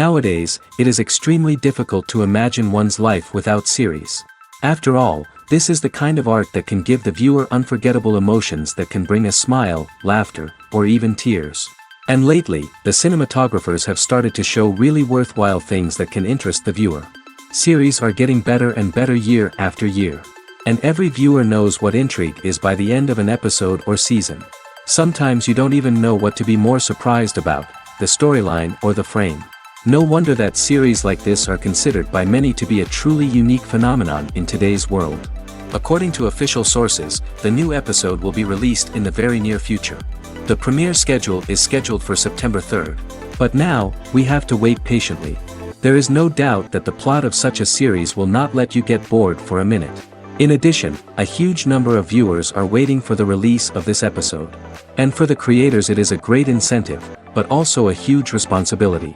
Nowadays, it is extremely difficult to imagine one's life without series. After all, this is the kind of art that can give the viewer unforgettable emotions that can bring a smile, laughter, or even tears. And lately, the cinematographers have started to show really worthwhile things that can interest the viewer. Series are getting better and better year after year. And every viewer knows what intrigue is by the end of an episode or season. Sometimes you don't even know what to be more surprised about, the storyline or the frame. No wonder that series like this are considered by many to be a truly unique phenomenon in today's world. According to official sources, the new episode will be released in the very near future. The premiere schedule is scheduled for September 3rd. But now, we have to wait patiently. There is no doubt that the plot of such a series will not let you get bored for a minute. In addition, a huge number of viewers are waiting for the release of this episode. And for the creators it is a great incentive, but also a huge responsibility.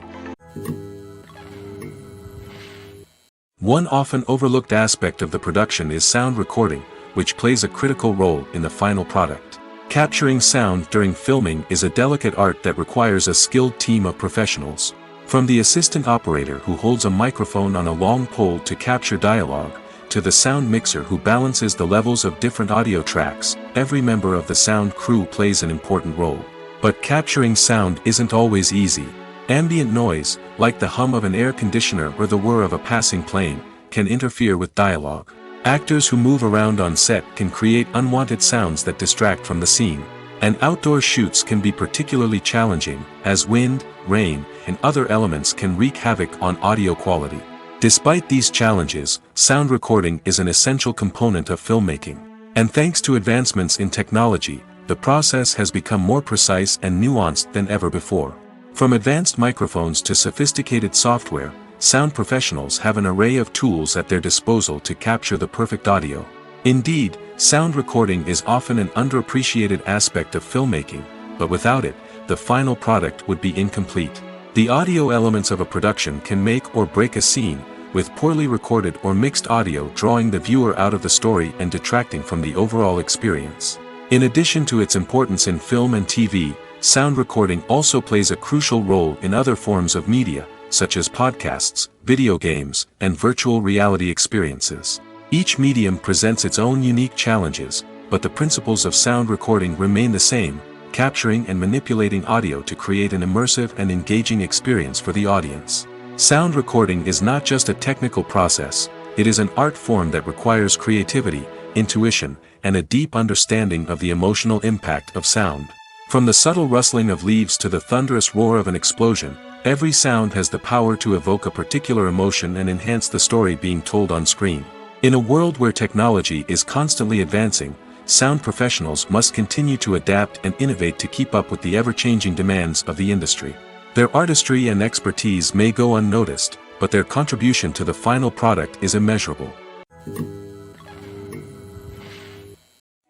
One often overlooked aspect of the production is sound recording, which plays a critical role in the final product. Capturing sound during filming is a delicate art that requires a skilled team of professionals. From the assistant operator who holds a microphone on a long pole to capture dialogue, to the sound mixer who balances the levels of different audio tracks, every member of the sound crew plays an important role. But capturing sound isn't always easy. Ambient noise, like the hum of an air conditioner or the whir of a passing plane, can interfere with dialogue. Actors who move around on set can create unwanted sounds that distract from the scene. And outdoor shoots can be particularly challenging, as wind, rain, and other elements can wreak havoc on audio quality. Despite these challenges, sound recording is an essential component of filmmaking. And thanks to advancements in technology, the process has become more precise and nuanced than ever before. From advanced microphones to sophisticated software, sound professionals have an array of tools at their disposal to capture the perfect audio. Indeed, sound recording is often an underappreciated aspect of filmmaking, but without it, the final product would be incomplete. The audio elements of a production can make or break a scene, with poorly recorded or mixed audio drawing the viewer out of the story and detracting from the overall experience. In addition to its importance in film and TV, sound recording also plays a crucial role in other forms of media, such as podcasts, video games, and virtual reality experiences. Each medium presents its own unique challenges, but the principles of sound recording remain the same, capturing and manipulating audio to create an immersive and engaging experience for the audience. Sound recording is not just a technical process, it is an art form that requires creativity, intuition, and a deep understanding of the emotional impact of sound. From the subtle rustling of leaves to the thunderous roar of an explosion, every sound has the power to evoke a particular emotion and enhance the story being told on screen. In a world where technology is constantly advancing, sound professionals must continue to adapt and innovate to keep up with the ever-changing demands of the industry. Their artistry and expertise may go unnoticed, but their contribution to the final product is immeasurable.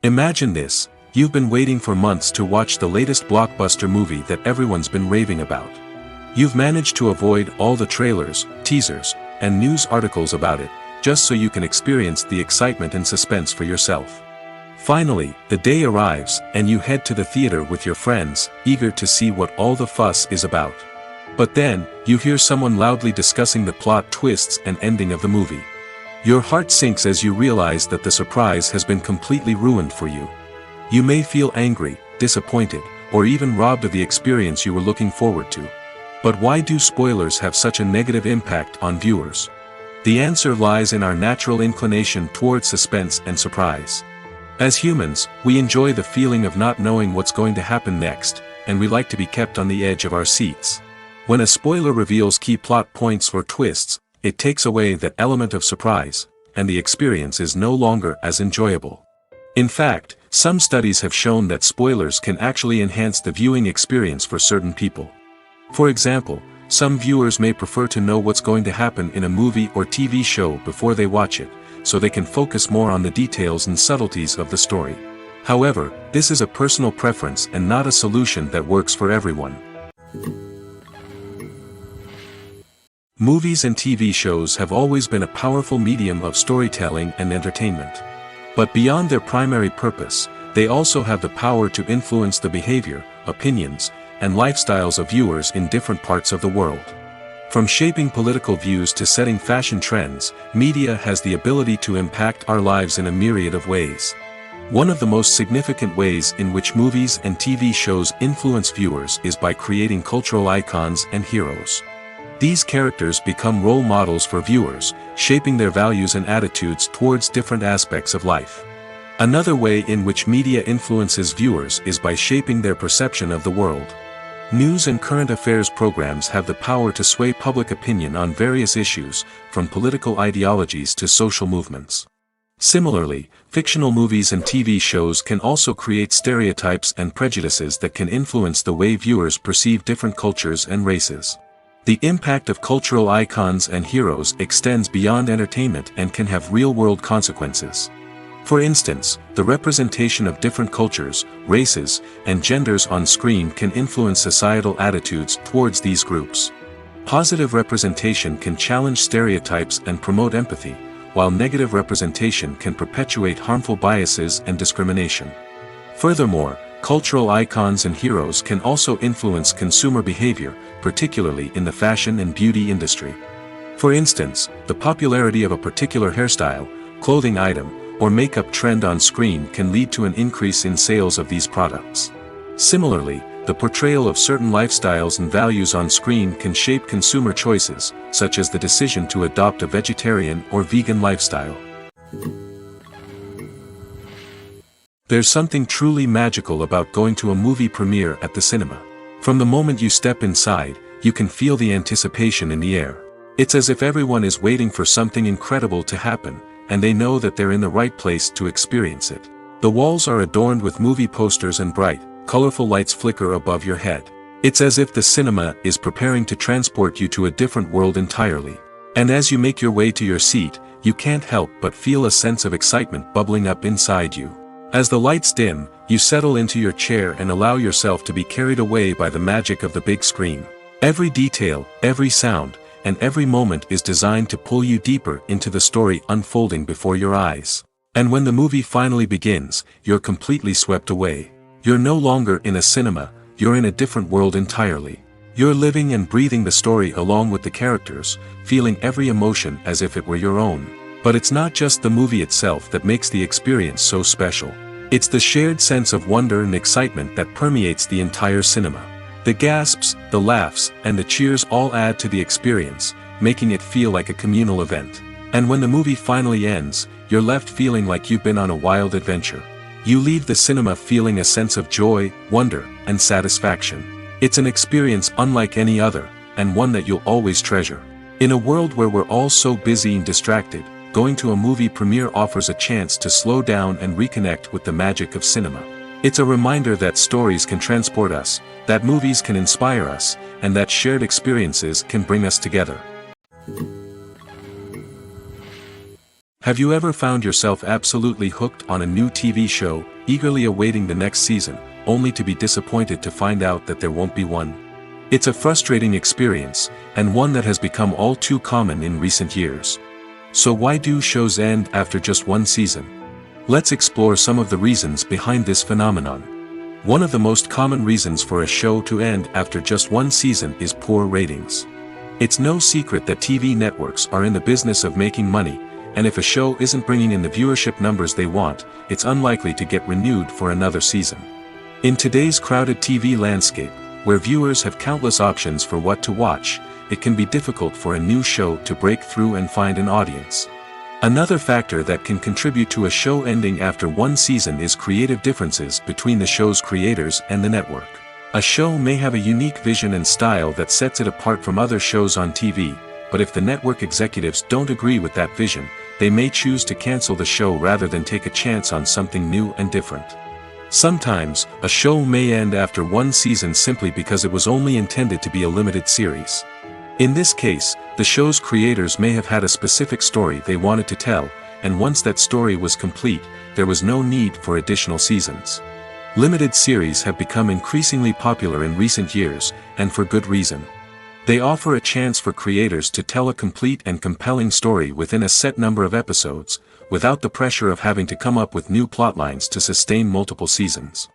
Imagine this. You've been waiting for months to watch the latest blockbuster movie that everyone's been raving about. You've managed to avoid all the trailers, teasers, and news articles about it, just so you can experience the excitement and suspense for yourself. Finally, the day arrives, and you head to the theater with your friends, eager to see what all the fuss is about. But then, you hear someone loudly discussing the plot twists and ending of the movie. Your heart sinks as you realize that the surprise has been completely ruined for you. You may feel angry, disappointed, or even robbed of the experience you were looking forward to. But why do spoilers have such a negative impact on viewers? The answer lies in our natural inclination toward suspense and surprise. As humans, we enjoy the feeling of not knowing what's going to happen next, and we like to be kept on the edge of our seats. When a spoiler reveals key plot points or twists, it takes away that element of surprise, and the experience is no longer as enjoyable. In fact, some studies have shown that spoilers can actually enhance the viewing experience for certain people. For example, some viewers may prefer to know what's going to happen in a movie or TV show before they watch it, so they can focus more on the details and subtleties of the story. However, this is a personal preference and not a solution that works for everyone. Movies and TV shows have always been a powerful medium of storytelling and entertainment. But beyond their primary purpose, they also have the power to influence the behavior, opinions, and lifestyles of viewers in different parts of the world. From shaping political views to setting fashion trends, media has the ability to impact our lives in a myriad of ways. One of the most significant ways in which movies and TV shows influence viewers is by creating cultural icons and heroes. These characters become role models for viewers, shaping their values and attitudes towards different aspects of life. Another way in which media influences viewers is by shaping their perception of the world. News and current affairs programs have the power to sway public opinion on various issues, from political ideologies to social movements. Similarly, fictional movies and TV shows can also create stereotypes and prejudices that can influence the way viewers perceive different cultures and races. The impact of cultural icons and heroes extends beyond entertainment and can have real-world consequences. For instance, the representation of different cultures, races, and genders on screen can influence societal attitudes towards these groups. Positive representation can challenge stereotypes and promote empathy, while negative representation can perpetuate harmful biases and discrimination. Furthermore, cultural icons and heroes can also influence consumer behavior, particularly in the fashion and beauty industry. For instance, the popularity of a particular hairstyle, clothing item, or makeup trend on screen can lead to an increase in sales of these products. Similarly, the portrayal of certain lifestyles and values on screen can shape consumer choices, such as the decision to adopt a vegetarian or vegan lifestyle. There's something truly magical about going to a movie premiere at the cinema. From the moment you step inside, you can feel the anticipation in the air. It's as if everyone is waiting for something incredible to happen, and they know that they're in the right place to experience it. The walls are adorned with movie posters and bright, colorful lights flicker above your head. It's as if the cinema is preparing to transport you to a different world entirely. And as you make your way to your seat, you can't help but feel a sense of excitement bubbling up inside you. As the lights dim, you settle into your chair and allow yourself to be carried away by the magic of the big screen. Every detail, every sound, and every moment is designed to pull you deeper into the story unfolding before your eyes. And when the movie finally begins, you're completely swept away. You're no longer in a cinema, you're in a different world entirely. You're living and breathing the story along with the characters, feeling every emotion as if it were your own. But it's not just the movie itself that makes the experience so special. It's the shared sense of wonder and excitement that permeates the entire cinema. The gasps, the laughs, and the cheers all add to the experience, making it feel like a communal event. And when the movie finally ends, you're left feeling like you've been on a wild adventure. You leave the cinema feeling a sense of joy, wonder, and satisfaction. It's an experience unlike any other, and one that you'll always treasure. In a world where we're all so busy and distracted, going to a movie premiere offers a chance to slow down and reconnect with the magic of cinema. It's a reminder that stories can transport us, that movies can inspire us, and that shared experiences can bring us together. Have you ever found yourself absolutely hooked on a new TV show, eagerly awaiting the next season, only to be disappointed to find out that there won't be one? It's a frustrating experience, and one that has become all too common in recent years. So why do shows end after just one season? Let's explore some of the reasons behind this phenomenon. One of the most common reasons for a show to end after just one season is poor ratings. It's no secret that TV networks are in the business of making money, and if a show isn't bringing in the viewership numbers they want, it's unlikely to get renewed for another season. In today's crowded TV landscape, where viewers have countless options for what to watch, it can be difficult for a new show to break through and find an audience. Another factor that can contribute to a show ending after one season is creative differences between the show's creators and the network. A show may have a unique vision and style that sets it apart from other shows on TV, but if the network executives don't agree with that vision, they may choose to cancel the show rather than take a chance on something new and different. Sometimes, a show may end after one season simply because it was only intended to be a limited series. In this case, the show's creators may have had a specific story they wanted to tell, and once that story was complete, there was no need for additional seasons. Limited series have become increasingly popular in recent years, and for good reason. They offer a chance for creators to tell a complete and compelling story within a set number of episodes, without the pressure of having to come up with new plotlines to sustain multiple seasons.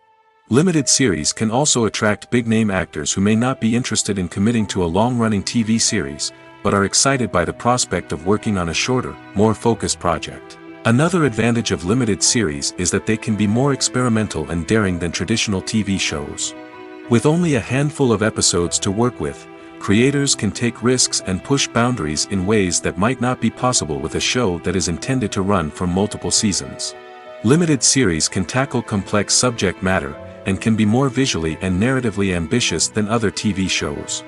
Limited series can also attract big-name actors who may not be interested in committing to a long-running TV series, but are excited by the prospect of working on a shorter, more focused project. Another advantage of limited series is that they can be more experimental and daring than traditional TV shows. With only a handful of episodes to work with, creators can take risks and push boundaries in ways that might not be possible with a show that is intended to run for multiple seasons. Limited series can tackle complex subject matter, and can be more visually and narratively ambitious than other TV shows.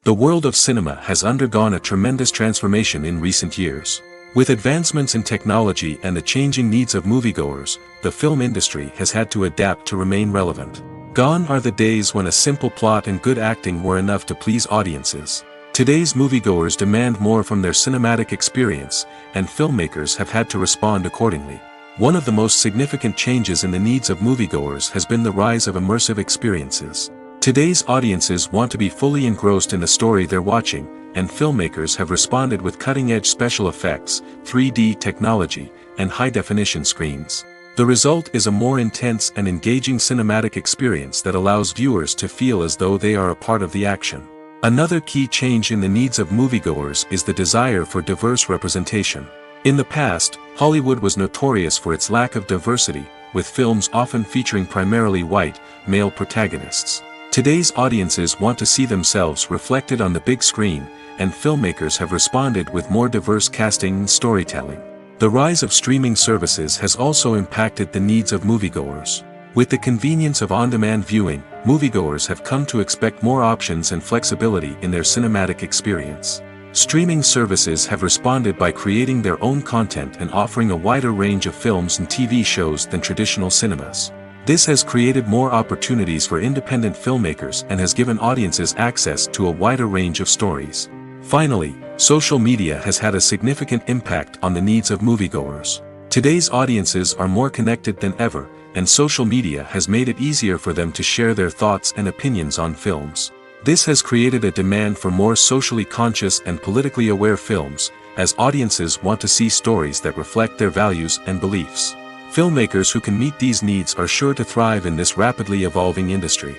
The world of cinema has undergone a tremendous transformation in recent years. With advancements in technology and the changing needs of moviegoers, the film industry has had to adapt to remain relevant. Gone are the days when a simple plot and good acting were enough to please audiences. Today's moviegoers demand more from their cinematic experience, and filmmakers have had to respond accordingly. One of the most significant changes in the needs of moviegoers has been the rise of immersive experiences. Today's audiences want to be fully engrossed in the story they're watching, and filmmakers have responded with cutting-edge special effects, 3D technology, and high-definition screens. The result is a more intense and engaging cinematic experience that allows viewers to feel as though they are a part of the action. Another key change in the needs of moviegoers is the desire for diverse representation. In the past, Hollywood was notorious for its lack of diversity, with films often featuring primarily white, male protagonists. Today's audiences want to see themselves reflected on the big screen, and filmmakers have responded with more diverse casting and storytelling. The rise of streaming services has also impacted the needs of moviegoers. With the convenience of on-demand viewing, moviegoers have come to expect more options and flexibility in their cinematic experience. Streaming services have responded by creating their own content and offering a wider range of films and TV shows than traditional cinemas. This has created more opportunities for independent filmmakers and has given audiences access to a wider range of stories. Finally, social media has had a significant impact on the needs of moviegoers. Today's audiences are more connected than ever, and social media has made it easier for them to share their thoughts and opinions on films. This has created a demand for more socially conscious and politically aware films, as audiences want to see stories that reflect their values and beliefs. Filmmakers who can meet these needs are sure to thrive in this rapidly evolving industry.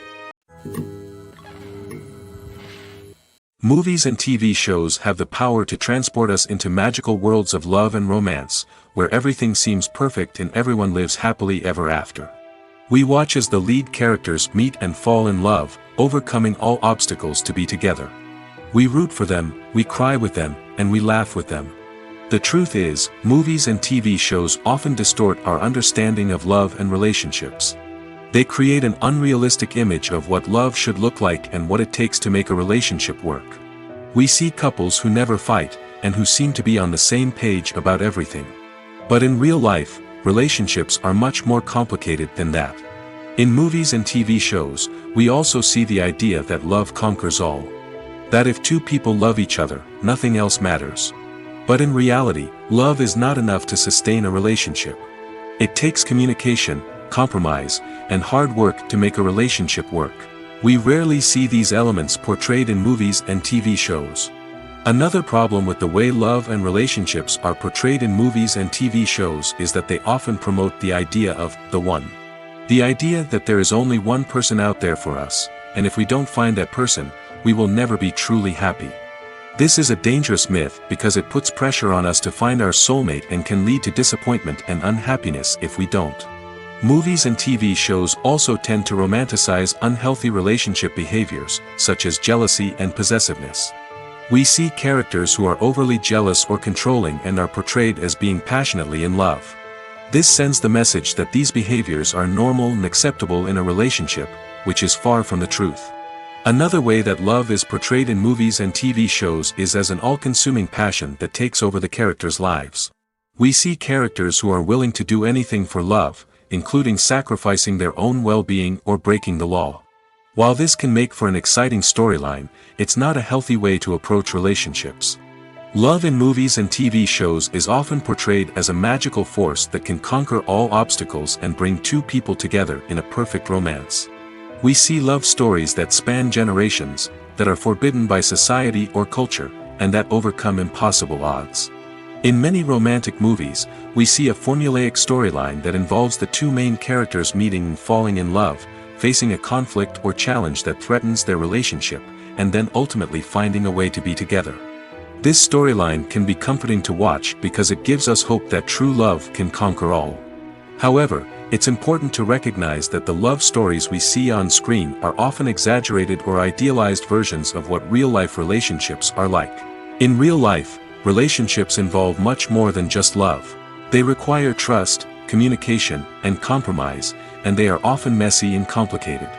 Movies and TV shows have the power to transport us into magical worlds of love and romance, where everything seems perfect and everyone lives happily ever after. We watch as the lead characters meet and fall in love, overcoming all obstacles to be together. We root for them, we cry with them, and we laugh with them. The truth is, movies and TV shows often distort our understanding of love and relationships. They create an unrealistic image of what love should look like and what it takes to make a relationship work. We see couples who never fight, and who seem to be on the same page about everything. But in real life, relationships are much more complicated than that. In movies and TV shows, we also see the idea that love conquers all. That if two people love each other, nothing else matters. But in reality, love is not enough to sustain a relationship. It takes communication, compromise, and hard work to make a relationship work. We rarely see these elements portrayed in movies and TV shows. Another problem with the way love and relationships are portrayed in movies and TV shows is that they often promote the idea of the one. The idea that there is only one person out there for us, and if we don't find that person, we will never be truly happy. This is a dangerous myth because it puts pressure on us to find our soulmate and can lead to disappointment and unhappiness if we don't. Movies and TV shows also tend to romanticize unhealthy relationship behaviors, such as jealousy and possessiveness. We see characters who are overly jealous or controlling and are portrayed as being passionately in love. This sends the message that these behaviors are normal and acceptable in a relationship, which is far from the truth. Another way that love is portrayed in movies and TV shows is as an all-consuming passion that takes over the characters' lives. We see characters who are willing to do anything for love, including sacrificing their own well-being or breaking the law. While this can make for an exciting storyline, it's not a healthy way to approach relationships. Love in movies and TV shows is often portrayed as a magical force that can conquer all obstacles and bring two people together in a perfect romance. We see love stories that span generations, that are forbidden by society or culture, and that overcome impossible odds. In many romantic movies, we see a formulaic storyline that involves the two main characters meeting and falling in love, facing a conflict or challenge that threatens their relationship, and then ultimately finding a way to be together. This storyline can be comforting to watch because it gives us hope that true love can conquer all. However, it's important to recognize that the love stories we see on screen are often exaggerated or idealized versions of what real-life relationships are like. In real life, relationships involve much more than just love. They require trust, communication, and compromise, and they are often messy and complicated.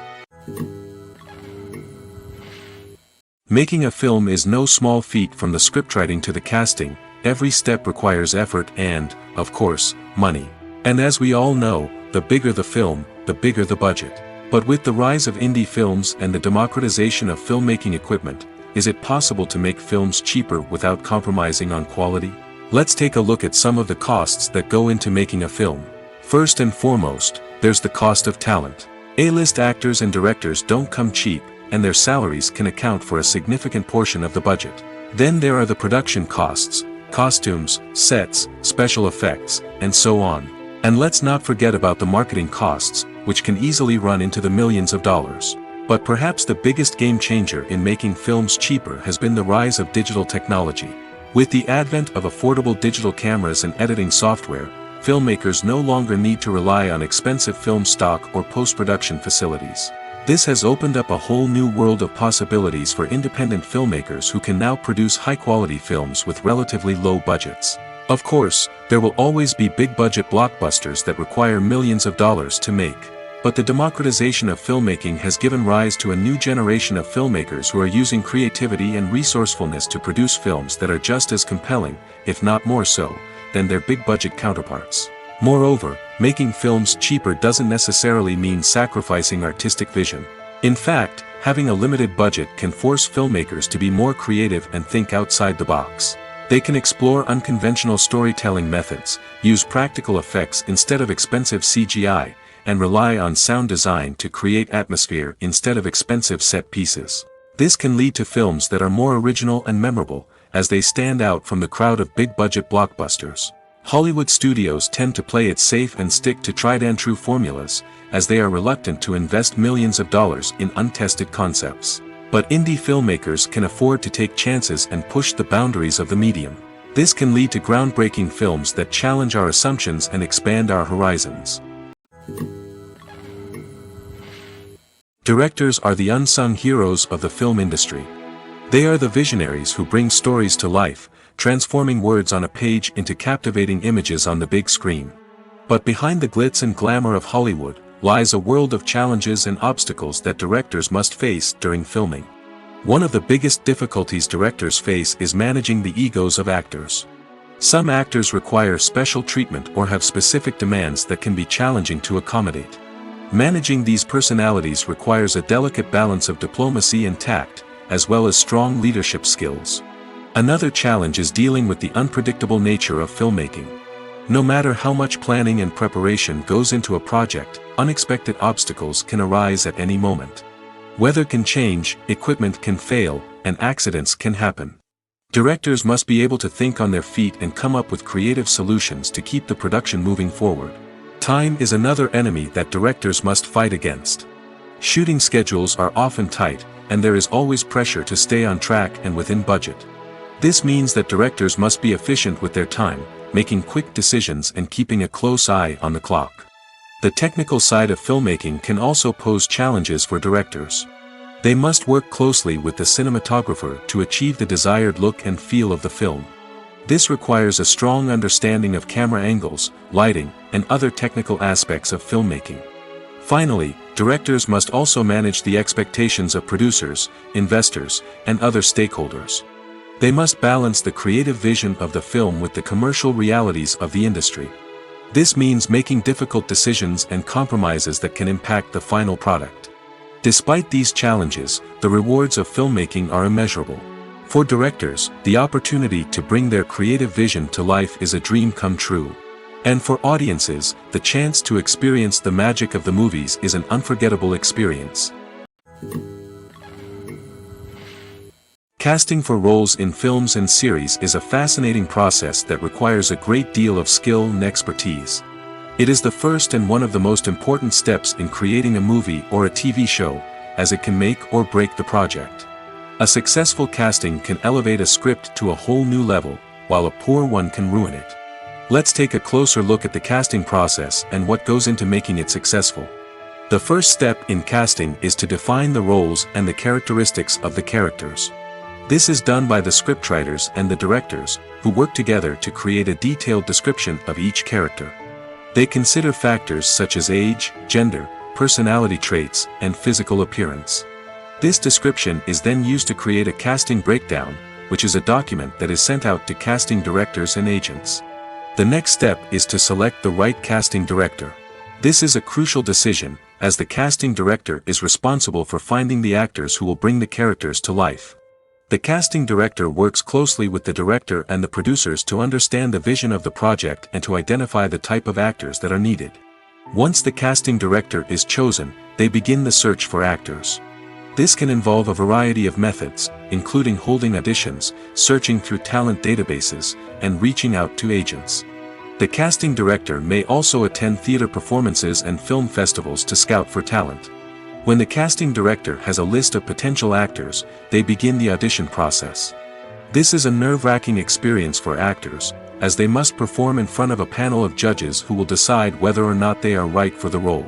Making a film is no small feat. From the scriptwriting to the casting, every step requires effort and, of course, money. And as we all know, the bigger the film, the bigger the budget. But with the rise of indie films and the democratization of filmmaking equipment, is it possible to make films cheaper without compromising on quality? Let's take a look at some of the costs that go into making a film. First and foremost, there's the cost of talent. A-list actors and directors don't come cheap, and their salaries can account for a significant portion of the budget. Then there are the production costs, costumes, sets, special effects, and so on. And let's not forget about the marketing costs, which can easily run into the millions of dollars. But perhaps the biggest game changer in making films cheaper has been the rise of digital technology. With the advent of affordable digital cameras and editing software, filmmakers no longer need to rely on expensive film stock or post-production facilities. This has opened up a whole new world of possibilities for independent filmmakers who can now produce high-quality films with relatively low budgets. Of course, there will always be big-budget blockbusters that require millions of dollars to make. But the democratization of filmmaking has given rise to a new generation of filmmakers who are using creativity and resourcefulness to produce films that are just as compelling, if not more so, than their big-budget counterparts. Moreover, making films cheaper doesn't necessarily mean sacrificing artistic vision. In fact, having a limited budget can force filmmakers to be more creative and think outside the box. They can explore unconventional storytelling methods, use practical effects instead of expensive CGI, and rely on sound design to create atmosphere instead of expensive set pieces. This can lead to films that are more original and memorable, as they stand out from the crowd of big-budget blockbusters. Hollywood studios tend to play it safe and stick to tried-and-true formulas, as they are reluctant to invest millions of dollars in untested concepts. But indie filmmakers can afford to take chances and push the boundaries of the medium. This can lead to groundbreaking films that challenge our assumptions and expand our horizons. Directors are the unsung heroes of the film industry. They are the visionaries who bring stories to life, transforming words on a page into captivating images on the big screen. But behind the glitz and glamour of Hollywood lies a world of challenges and obstacles that directors must face during filming. One of the biggest difficulties directors face is managing the egos of actors. Some actors require special treatment or have specific demands that can be challenging to accommodate. Managing these personalities requires a delicate balance of diplomacy and tact, as well as strong leadership skills. Another challenge is dealing with the unpredictable nature of filmmaking. No matter how much planning and preparation goes into a project, unexpected obstacles can arise at any moment. Weather can change, equipment can fail, and accidents can happen. Directors must be able to think on their feet and come up with creative solutions to keep the production moving forward. Time is another enemy that directors must fight against. Shooting schedules are often tight, and there is always pressure to stay on track and within budget. This means that directors must be efficient with their time, making quick decisions and keeping a close eye on the clock. The technical side of filmmaking can also pose challenges for directors. They must work closely with the cinematographer to achieve the desired look and feel of the film. This requires a strong understanding of camera angles, lighting, and other technical aspects of filmmaking. Finally, directors must also manage the expectations of producers, investors, and other stakeholders. They must balance the creative vision of the film with the commercial realities of the industry. This means making difficult decisions and compromises that can impact the final product. Despite these challenges, the rewards of filmmaking are immeasurable. For directors, the opportunity to bring their creative vision to life is a dream come true. And for audiences, the chance to experience the magic of the movies is an unforgettable experience. Casting for roles in films and series is a fascinating process that requires a great deal of skill and expertise. It is the first and one of the most important steps in creating a movie or a TV show, as it can make or break the project. A successful casting can elevate a script to a whole new level, while a poor one can ruin it. Let's take a closer look at the casting process and what goes into making it successful. The first step in casting is to define the roles and the characteristics of the characters. This is done by the scriptwriters and the directors, who work together to create a detailed description of each character. They consider factors such as age, gender, personality traits, and physical appearance. This description is then used to create a casting breakdown, which is a document that is sent out to casting directors and agents. The next step is to select the right casting director. This is a crucial decision, as the casting director is responsible for finding the actors who will bring the characters to life. The casting director works closely with the director and the producers to understand the vision of the project and to identify the type of actors that are needed. Once the casting director is chosen, they begin the search for actors. This can involve a variety of methods, including holding auditions, searching through talent databases, and reaching out to agents. The casting director may also attend theater performances and film festivals to scout for talent. When the casting director has a list of potential actors, they begin the audition process. This is a nerve-wracking experience for actors, as they must perform in front of a panel of judges who will decide whether or not they are right for the role.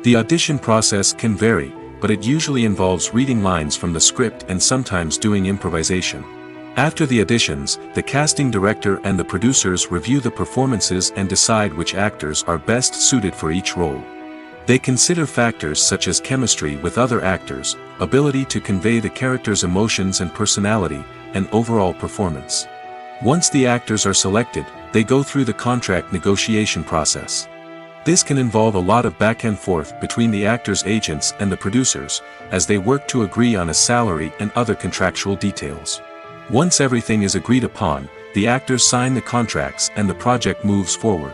The audition process can vary, but it usually involves reading lines from the script and sometimes doing improvisation. After the auditions, the casting director and the producers review the performances and decide which actors are best suited for each role. They consider factors such as chemistry with other actors, ability to convey the character's emotions and personality, and overall performance. Once the actors are selected, they go through the contract negotiation process. This can involve a lot of back and forth between the actors' agents and the producers, as they work to agree on a salary and other contractual details. Once everything is agreed upon, the actors sign the contracts and the project moves forward.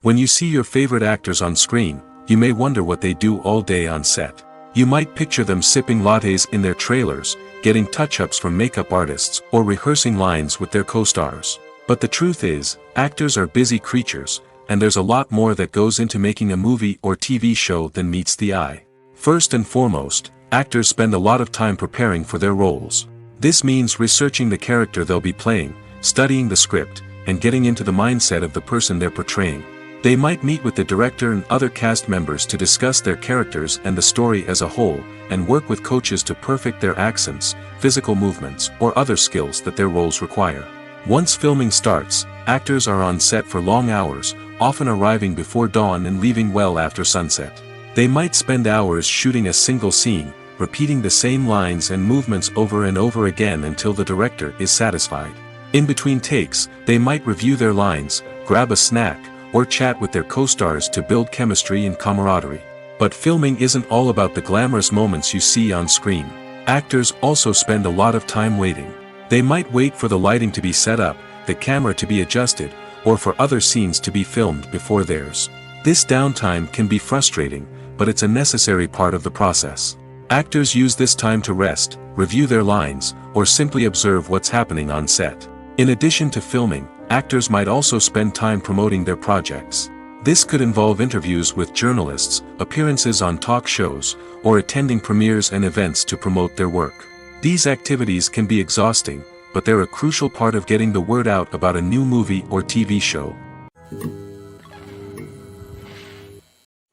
When you see your favorite actors on screen, you may wonder what they do all day on set. You might picture them sipping lattes in their trailers, getting touch-ups from makeup artists, or rehearsing lines with their co-stars. But the truth is, actors are busy creatures, and there's a lot more that goes into making a movie or TV show than meets the eye. First and foremost, actors spend a lot of time preparing for their roles. This means researching the character they'll be playing, studying the script, and getting into the mindset of the person they're portraying. They might meet with the director and other cast members to discuss their characters and the story as a whole, and work with coaches to perfect their accents, physical movements, or other skills that their roles require. Once filming starts, actors are on set for long hours, often arriving before dawn and leaving well after sunset. They might spend hours shooting a single scene, repeating the same lines and movements over and over again until the director is satisfied. In between takes, they might review their lines, grab a snack, or chat with their co-stars to build chemistry and camaraderie. But filming isn't all about the glamorous moments you see on screen. Actors also spend a lot of time waiting. They might wait for the lighting to be set up, the camera to be adjusted, or for other scenes to be filmed before theirs. This downtime can be frustrating, but it's a necessary part of the process. Actors use this time to rest, review their lines, or simply observe what's happening on set. In addition to filming, actors might also spend time promoting their projects. This could involve interviews with journalists, appearances on talk shows, or attending premieres and events to promote their work. These activities can be exhausting, but they're a crucial part of getting the word out about a new movie or TV show.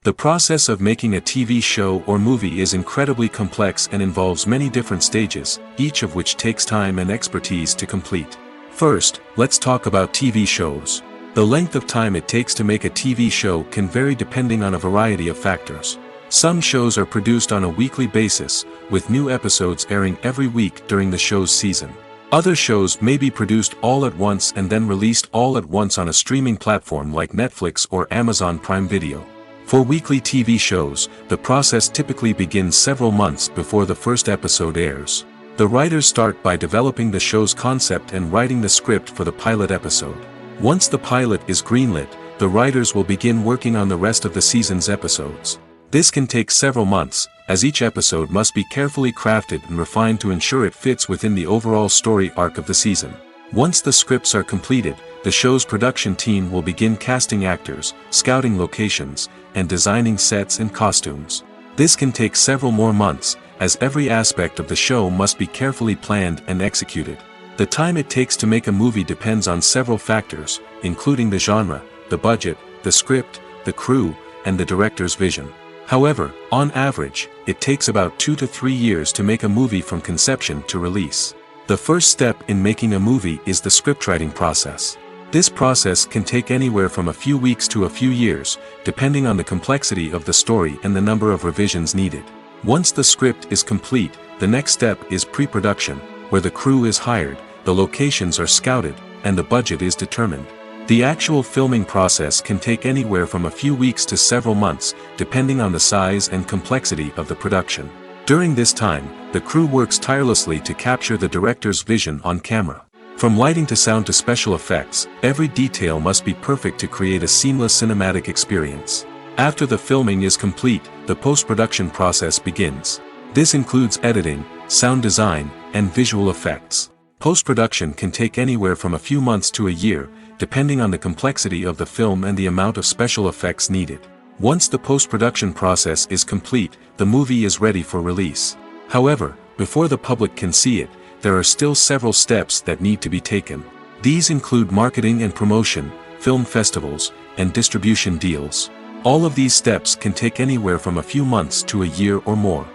The process of making a TV show or movie is incredibly complex and involves many different stages, each of which takes time and expertise to complete. First, let's talk about TV shows. The length of time it takes to make a TV show can vary depending on a variety of factors. Some shows are produced on a weekly basis, with new episodes airing every week during the show's season. Other shows may be produced all at once and then released all at once on a streaming platform like Netflix or Amazon Prime Video. For weekly TV shows, the process typically begins several months before the first episode airs. The writers start by developing the show's concept and writing the script for the pilot episode. Once the pilot is greenlit, the writers will begin working on the rest of the season's episodes. This can take several months, as each episode must be carefully crafted and refined to ensure it fits within the overall story arc of the season. Once the scripts are completed, the show's production team will begin casting actors, scouting locations, and designing sets and costumes. This can take several more months, as every aspect of the show must be carefully planned and executed. The time it takes to make a movie depends on several factors, including the genre, the budget, the script, the crew, and the director's vision. However, on average, it takes about 2 to 3 years to make a movie from conception to release. The first step in making a movie is the scriptwriting process. This process can take anywhere from a few weeks to a few years, depending on the complexity of the story and the number of revisions needed. Once the script is complete, the next step is pre-production, where the crew is hired, the locations are scouted, and the budget is determined. The actual filming process can take anywhere from a few weeks to several months, depending on the size and complexity of the production. During this time, the crew works tirelessly to capture the director's vision on camera. From lighting to sound to special effects, every detail must be perfect to create a seamless cinematic experience. After the filming is complete, the post-production process begins. This includes editing, sound design, and visual effects. Post-production can take anywhere from a few months to a year, depending on the complexity of the film and the amount of special effects needed. Once the post-production process is complete, the movie is ready for release. However, before the public can see it, there are still several steps that need to be taken. These include marketing and promotion, film festivals, and distribution deals. All of these steps can take anywhere from a few months to a year or more.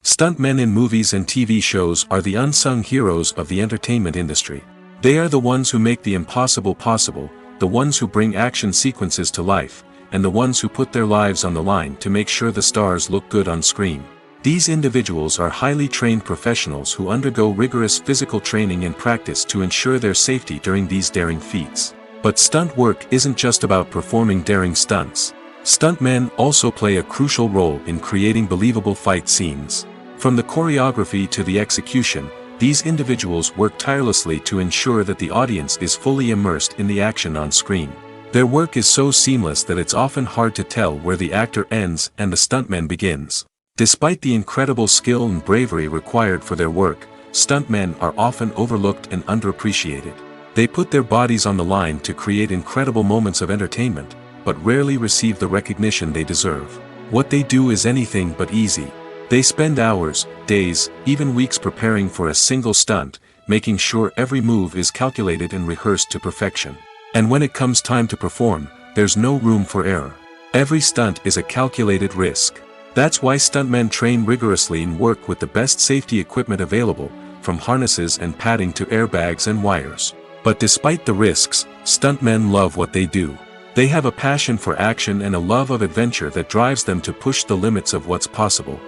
Stuntmen in movies and TV shows are the unsung heroes of the entertainment industry. They are the ones who make the impossible possible, the ones who bring action sequences to life, and the ones who put their lives on the line to make sure the stars look good on screen. These individuals are highly trained professionals who undergo rigorous physical training and practice to ensure their safety during these daring feats. But stunt work isn't just about performing daring stunts. Stuntmen also play a crucial role in creating believable fight scenes. From the choreography to the execution, these individuals work tirelessly to ensure that the audience is fully immersed in the action on screen. Their work is so seamless that it's often hard to tell where the actor ends and the stuntman begins. Despite the incredible skill and bravery required for their work, stuntmen are often overlooked and underappreciated. They put their bodies on the line to create incredible moments of entertainment, but rarely receive the recognition they deserve. What they do is anything but easy. They spend hours, days, even weeks preparing for a single stunt, making sure every move is calculated and rehearsed to perfection. And when it comes time to perform, there's no room for error. Every stunt is a calculated risk. That's why stuntmen train rigorously and work with the best safety equipment available, from harnesses and padding to airbags and wires. But despite the risks, stuntmen love what they do. They have a passion for action and a love of adventure that drives them to push the limits of what's possible.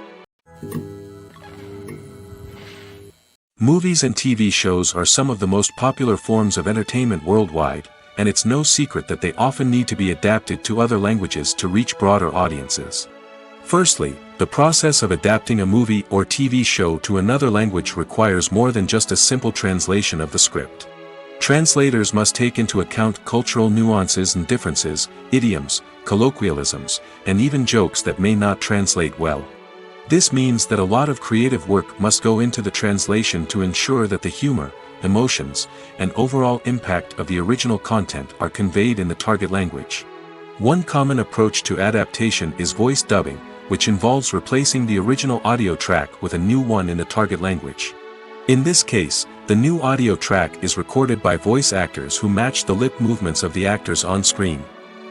Movies and TV shows are some of the most popular forms of entertainment worldwide, and it's no secret that they often need to be adapted to other languages to reach broader audiences. Firstly, the process of adapting a movie or TV show to another language requires more than just a simple translation of the script. Translators must take into account cultural nuances and differences, idioms, colloquialisms, and even jokes that may not translate well. This means that a lot of creative work must go into the translation to ensure that the humor, emotions, and overall impact of the original content are conveyed in the target language. One common approach to adaptation is voice dubbing, which involves replacing the original audio track with a new one in the target language. In this case, the new audio track is recorded by voice actors who match the lip movements of the actors on screen.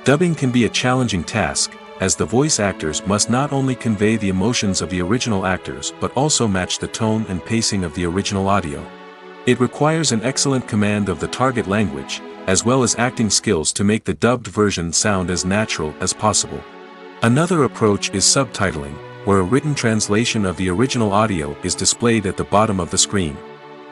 Dubbing can be a challenging task, as the voice actors must not only convey the emotions of the original actors but also match the tone and pacing of the original audio. It requires an excellent command of the target language, as well as acting skills to make the dubbed version sound as natural as possible. Another approach is subtitling, where a written translation of the original audio is displayed at the bottom of the screen.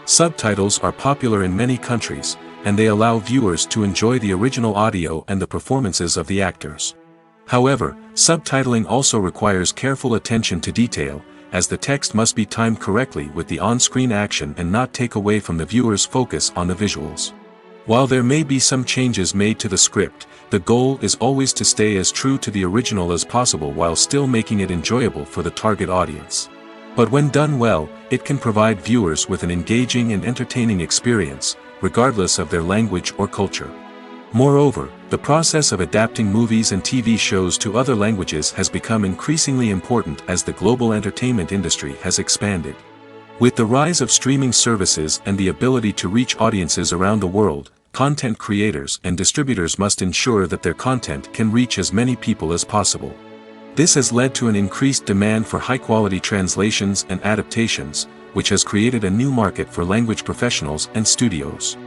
Subtitles are popular in many countries, and they allow viewers to enjoy the original audio and the performances of the actors. However, subtitling also requires careful attention to detail, as the text must be timed correctly with the on-screen action and not take away from the viewer's focus on the visuals. While there may be some changes made to the script, the goal is always to stay as true to the original as possible while still making it enjoyable for the target audience. But when done well, it can provide viewers with an engaging and entertaining experience, regardless of their language or culture. Moreover, the process of adapting movies and TV shows to other languages has become increasingly important as the global entertainment industry has expanded. With the rise of streaming services and the ability to reach audiences around the world, content creators and distributors must ensure that their content can reach as many people as possible. This has led to an increased demand for high-quality translations and adaptations, which has created a new market for language professionals and studios.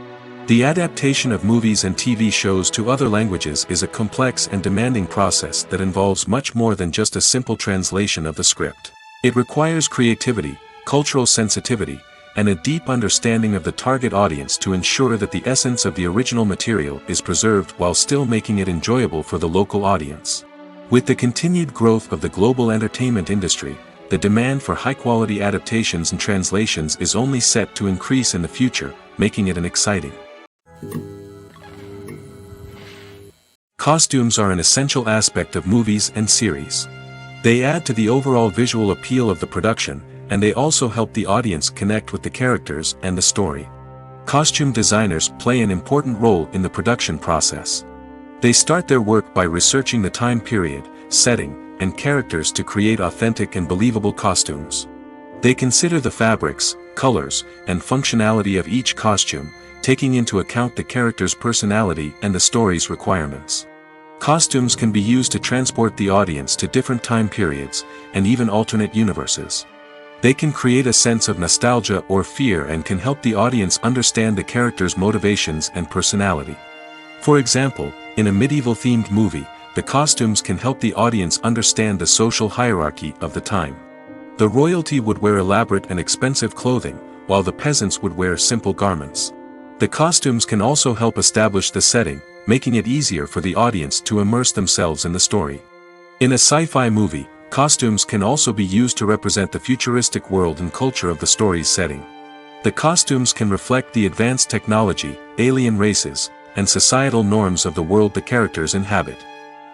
The adaptation of movies and TV shows to other languages is a complex and demanding process that involves much more than just a simple translation of the script. It requires creativity, cultural sensitivity, and a deep understanding of the target audience to ensure that the essence of the original material is preserved while still making it enjoyable for the local audience. With the continued growth of the global entertainment industry, the demand for high-quality adaptations and translations is only set to increase in the future, making it an exciting. Costumes are an essential aspect of movies and series. They add to the overall visual appeal of the production, and they also help the audience connect with the characters and the story. Costume designers play an important role in the production process. They start their work by researching the time period, setting, and characters to create authentic and believable costumes. They consider the fabrics, colors, and functionality of each costume, taking into account the character's personality and the story's requirements. Costumes can be used to transport the audience to different time periods, and even alternate universes. They can create a sense of nostalgia or fear and can help the audience understand the character's motivations and personality. For example, in a medieval-themed movie, the costumes can help the audience understand the social hierarchy of the time. The royalty would wear elaborate and expensive clothing, while the peasants would wear simple garments. The costumes can also help establish the setting, making it easier for the audience to immerse themselves in the story. In a sci-fi movie, costumes can also be used to represent the futuristic world and culture of the story's setting. The costumes can reflect the advanced technology, alien races, and societal norms of the world the characters inhabit.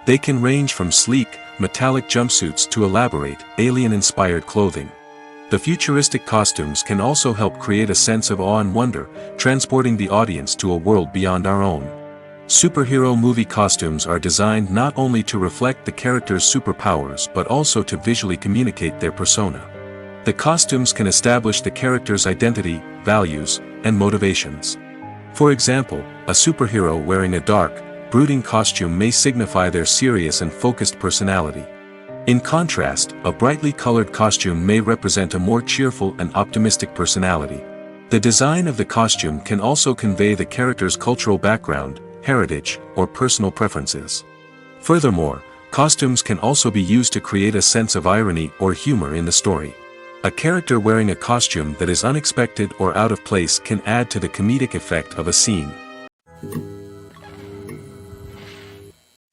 They can range from sleek, metallic jumpsuits to elaborate, alien-inspired clothing. The futuristic costumes can also help create a sense of awe and wonder, transporting the audience to a world beyond our own. Superhero movie costumes are designed not only to reflect the character's superpowers but also to visually communicate their persona. The costumes can establish the character's identity, values, and motivations. For example, a superhero wearing a dark, brooding costume may signify their serious and focused personality. In contrast, a brightly colored costume may represent a more cheerful and optimistic personality. The design of the costume can also convey the character's cultural background, heritage, or personal preferences. Furthermore, costumes can also be used to create a sense of irony or humor in the story. A character wearing a costume that is unexpected or out of place can add to the comedic effect of a scene.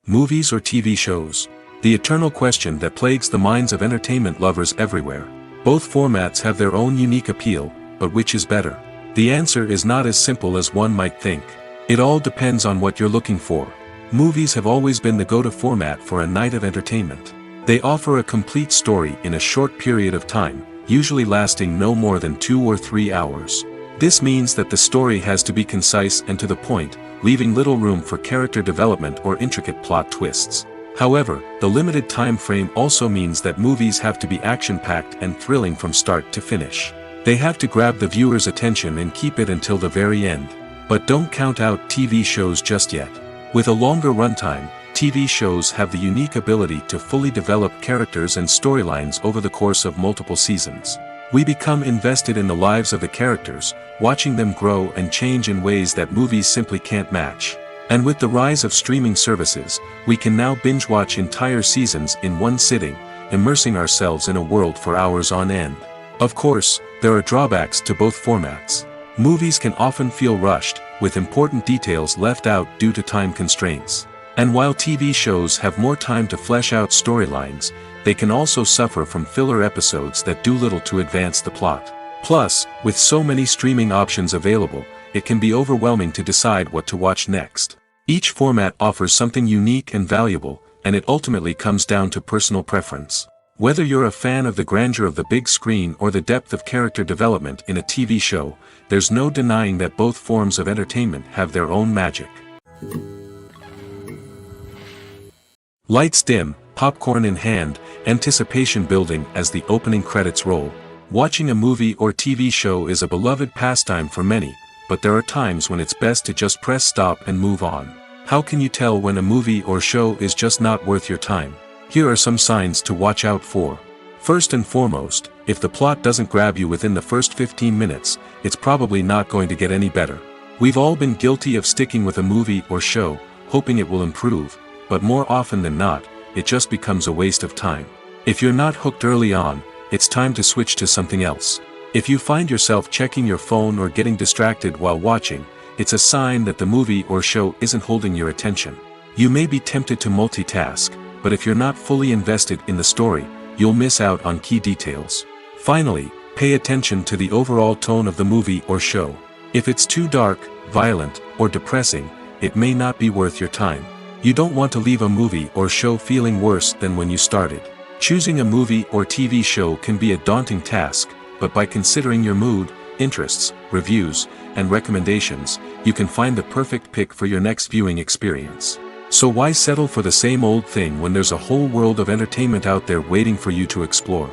Movies or TV shows? The eternal question that plagues the minds of entertainment lovers everywhere. Both formats have their own unique appeal, but which is better? The answer is not as simple as one might think. It all depends on what you're looking for. Movies have always been the go-to format for a night of entertainment. They offer a complete story in a short period of time, usually lasting no more than 2 or 3 hours. This means that the story has to be concise and to the point, leaving little room for character development or intricate plot twists. However, the limited time frame also means that movies have to be action-packed and thrilling from start to finish. They have to grab the viewer's attention and keep it until the very end. But don't count out TV shows just yet. With a longer runtime, TV shows have the unique ability to fully develop characters and storylines over the course of multiple seasons. We become invested in the lives of the characters, watching them grow and change in ways that movies simply can't match. And with the rise of streaming services, we can now binge-watch entire seasons in one sitting, immersing ourselves in a world for hours on end. Of course, there are drawbacks to both formats. Movies can often feel rushed, with important details left out due to time constraints. And while TV shows have more time to flesh out storylines, they can also suffer from filler episodes that do little to advance the plot. Plus, with so many streaming options available, it can be overwhelming to decide what to watch next. Each format offers something unique and valuable, and it ultimately comes down to personal preference. Whether you're a fan of the grandeur of the big screen or the depth of character development in a TV show, there's no denying that both forms of entertainment have their own magic. Lights dim, popcorn in hand, anticipation building as the opening credits roll. Watching a movie or TV show is a beloved pastime for many, but there are times when it's best to just press stop and move on. How can you tell when a movie or show is just not worth your time? Here are some signs to watch out for. First and foremost, if the plot doesn't grab you within the first 15 minutes, it's probably not going to get any better. We've all been guilty of sticking with a movie or show, hoping it will improve, but more often than not, it just becomes a waste of time. If you're not hooked early on, it's time to switch to something else. If you find yourself checking your phone or getting distracted while watching, it's a sign that the movie or show isn't holding your attention. You may be tempted to multitask, but if you're not fully invested in the story, you'll miss out on key details. Finally, pay attention to the overall tone of the movie or show. If it's too dark, violent, or depressing, it may not be worth your time. You don't want to leave a movie or show feeling worse than when you started. Choosing a movie or TV show can be a daunting task, but by considering your mood, interests, reviews, and recommendations, you can find the perfect pick for your next viewing experience. So why settle for the same old thing when there's a whole world of entertainment out there waiting for you to explore?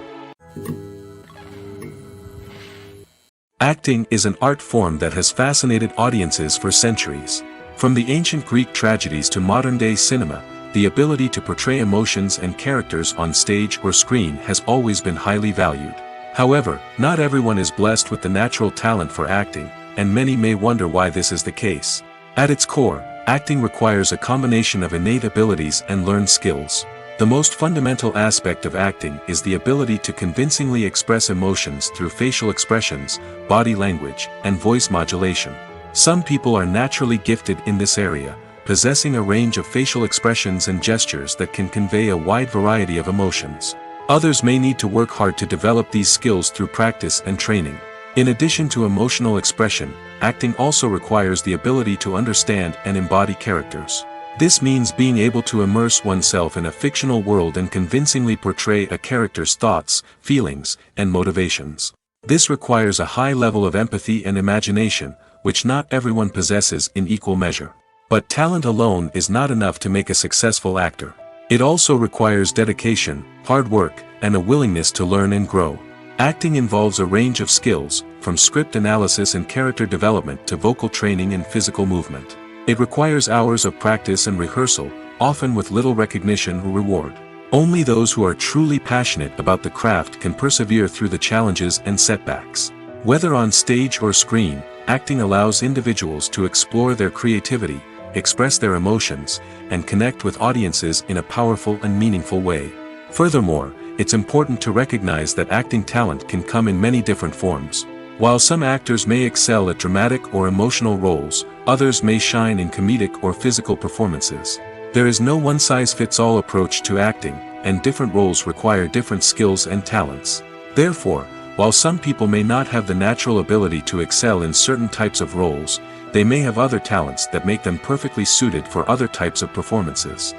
Acting is an art form that has fascinated audiences for centuries. From the ancient Greek tragedies to modern-day cinema, the ability to portray emotions and characters on stage or screen has always been highly valued. However, not everyone is blessed with the natural talent for acting, and many may wonder why this is the case. At its core, acting requires a combination of innate abilities and learned skills. The most fundamental aspect of acting is the ability to convincingly express emotions through facial expressions, body language, and voice modulation. Some people are naturally gifted in this area, possessing a range of facial expressions and gestures that can convey a wide variety of emotions. Others may need to work hard to develop these skills through practice and training. In addition to emotional expression, acting also requires the ability to understand and embody characters. This means being able to immerse oneself in a fictional world and convincingly portray a character's thoughts, feelings, and motivations. This requires a high level of empathy and imagination, which not everyone possesses in equal measure. But talent alone is not enough to make a successful actor. It also requires dedication, hard work, and a willingness to learn and grow. Acting involves a range of skills, from script analysis and character development to vocal training and physical movement. It requires hours of practice and rehearsal, often with little recognition or reward. Only those who are truly passionate about the craft can persevere through the challenges and setbacks. Whether on stage or screen, acting allows individuals to explore their creativity, express their emotions, and connect with audiences in a powerful and meaningful way. Furthermore, it's important to recognize that acting talent can come in many different forms. While some actors may excel at dramatic or emotional roles, others may shine in comedic or physical performances. There is no one-size-fits-all approach to acting, and different roles require different skills and talents. Therefore, while some people may not have the natural ability to excel in certain types of roles, they may have other talents that make them perfectly suited for other types of performances.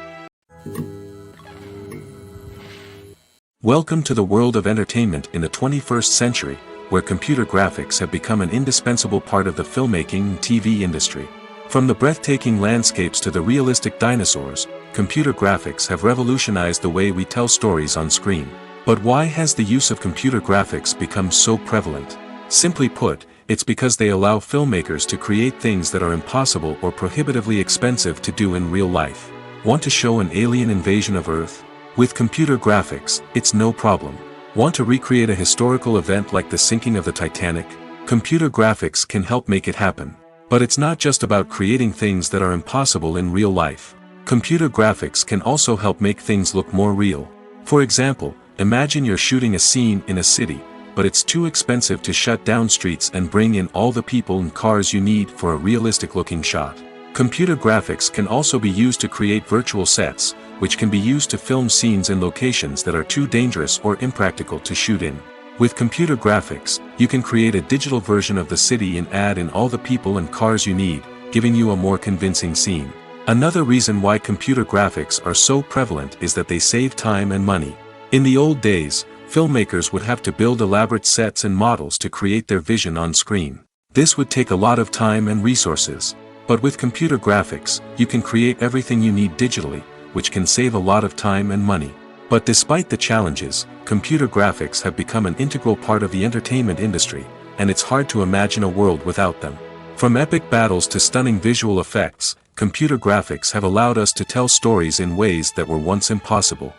Welcome to the world of entertainment in the 21st century, where computer graphics have become an indispensable part of the filmmaking and TV industry. From the breathtaking landscapes to the realistic dinosaurs, computer graphics have revolutionized the way we tell stories on screen. But why has the use of computer graphics become so prevalent? Simply put, it's because they allow filmmakers to create things that are impossible or prohibitively expensive to do in real life. Want to show an alien invasion of Earth? With computer graphics, it's no problem. Want to recreate a historical event like the sinking of the Titanic? Computer graphics can help make it happen. But it's not just about creating things that are impossible in real life. Computer graphics can also help make things look more real. For example, imagine you're shooting a scene in a city, but it's too expensive to shut down streets and bring in all the people and cars you need for a realistic-looking shot. Computer graphics can also be used to create virtual sets, which can be used to film scenes in locations that are too dangerous or impractical to shoot in. With computer graphics, you can create a digital version of the city and add in all the people and cars you need, giving you a more convincing scene. Another reason why computer graphics are so prevalent is that they save time and money. In the old days, filmmakers would have to build elaborate sets and models to create their vision on screen. This would take a lot of time and resources. But with computer graphics, you can create everything you need digitally, which can save a lot of time and money. But despite the challenges, computer graphics have become an integral part of the entertainment industry, and it's hard to imagine a world without them. From epic battles to stunning visual effects, computer graphics have allowed us to tell stories in ways that were once impossible.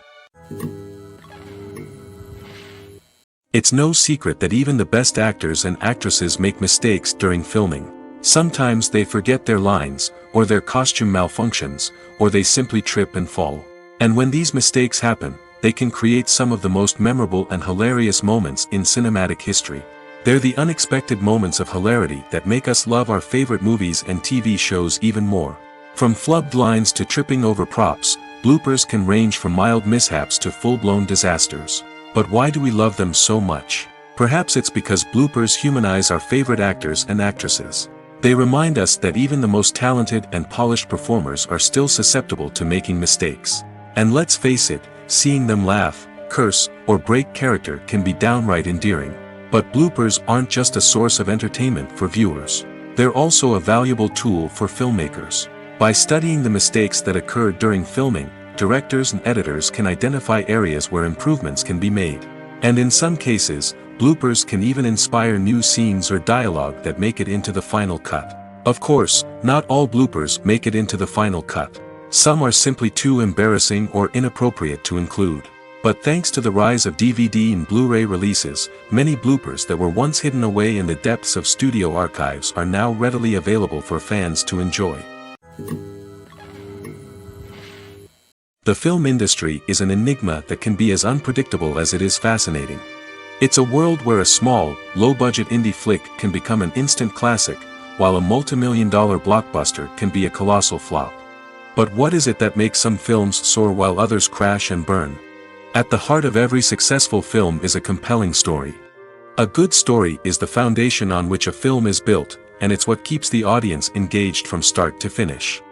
It's no secret that even the best actors and actresses make mistakes during filming. Sometimes they forget their lines, or their costume malfunctions, or they simply trip and fall. And when these mistakes happen, they can create some of the most memorable and hilarious moments in cinematic history. They're the unexpected moments of hilarity that make us love our favorite movies and TV shows even more. From flubbed lines to tripping over props, bloopers can range from mild mishaps to full-blown disasters. But why do we love them so much? Perhaps it's because bloopers humanize our favorite actors and actresses. They remind us that even the most talented and polished performers are still susceptible to making mistakes. And let's face it, seeing them laugh, curse, or break character can be downright endearing. But bloopers aren't just a source of entertainment for viewers. They're also a valuable tool for filmmakers. By studying the mistakes that occurred during filming, directors and editors can identify areas where improvements can be made. And in some cases, bloopers can even inspire new scenes or dialogue that make it into the final cut. Of course, not all bloopers make it into the final cut. Some are simply too embarrassing or inappropriate to include. But thanks to the rise of DVD and Blu-ray releases, many bloopers that were once hidden away in the depths of studio archives are now readily available for fans to enjoy. The film industry is an enigma that can be as unpredictable as it is fascinating. It's a world where a small, low-budget indie flick can become an instant classic, while a multi-million-dollar blockbuster can be a colossal flop. But what is it that makes some films soar while others crash and burn? At the heart of every successful film is a compelling story. A good story is the foundation on which a film is built, and it's what keeps the audience engaged from start to finish.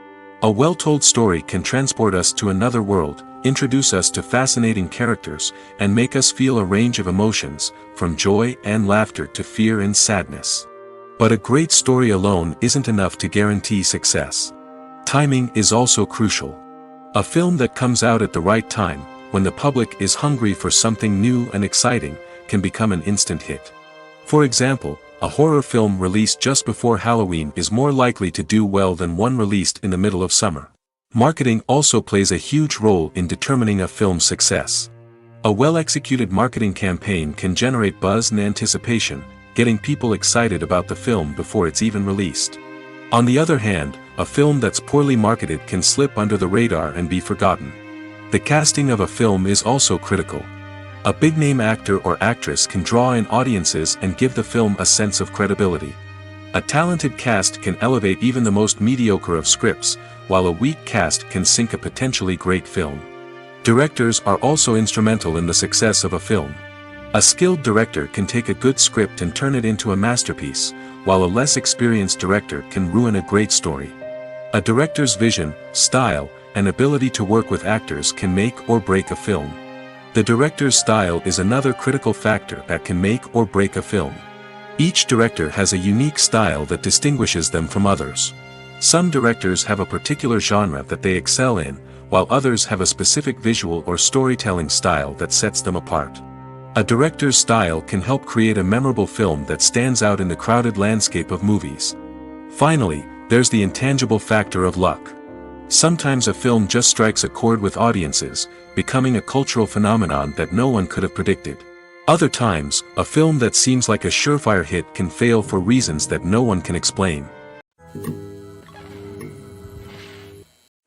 A well-told story can transport us to another world, introduce us to fascinating characters, and make us feel a range of emotions, from joy and laughter to fear and sadness. But a great story alone isn't enough to guarantee success. Timing is also crucial. A film that comes out at the right time, when the public is hungry for something new and exciting, can become an instant hit. For example, a horror film released just before Halloween is more likely to do well than one released in the middle of summer. Marketing also plays a huge role in determining a film's success. A well-executed marketing campaign can generate buzz and anticipation, getting people excited about the film before it's even released. On the other hand, a film that's poorly marketed can slip under the radar and be forgotten. The casting of a film is also critical. A big-name actor or actress can draw in audiences and give the film a sense of credibility. A talented cast can elevate even the most mediocre of scripts, while a weak cast can sink a potentially great film. Directors are also instrumental in the success of a film. A skilled director can take a good script and turn it into a masterpiece, while a less experienced director can ruin a great story. A director's vision, style, and ability to work with actors can make or break a film. The director's style is another critical factor that can make or break a film. Each director has a unique style that distinguishes them from others. Some directors have a particular genre that they excel in, while others have a specific visual or storytelling style that sets them apart. A director's style can help create a memorable film that stands out in the crowded landscape of movies. Finally, there's the intangible factor of luck. Sometimes a film just strikes a chord with audiences, becoming a cultural phenomenon that no one could have predicted. Other times, a film that seems like a surefire hit can fail for reasons that no one can explain.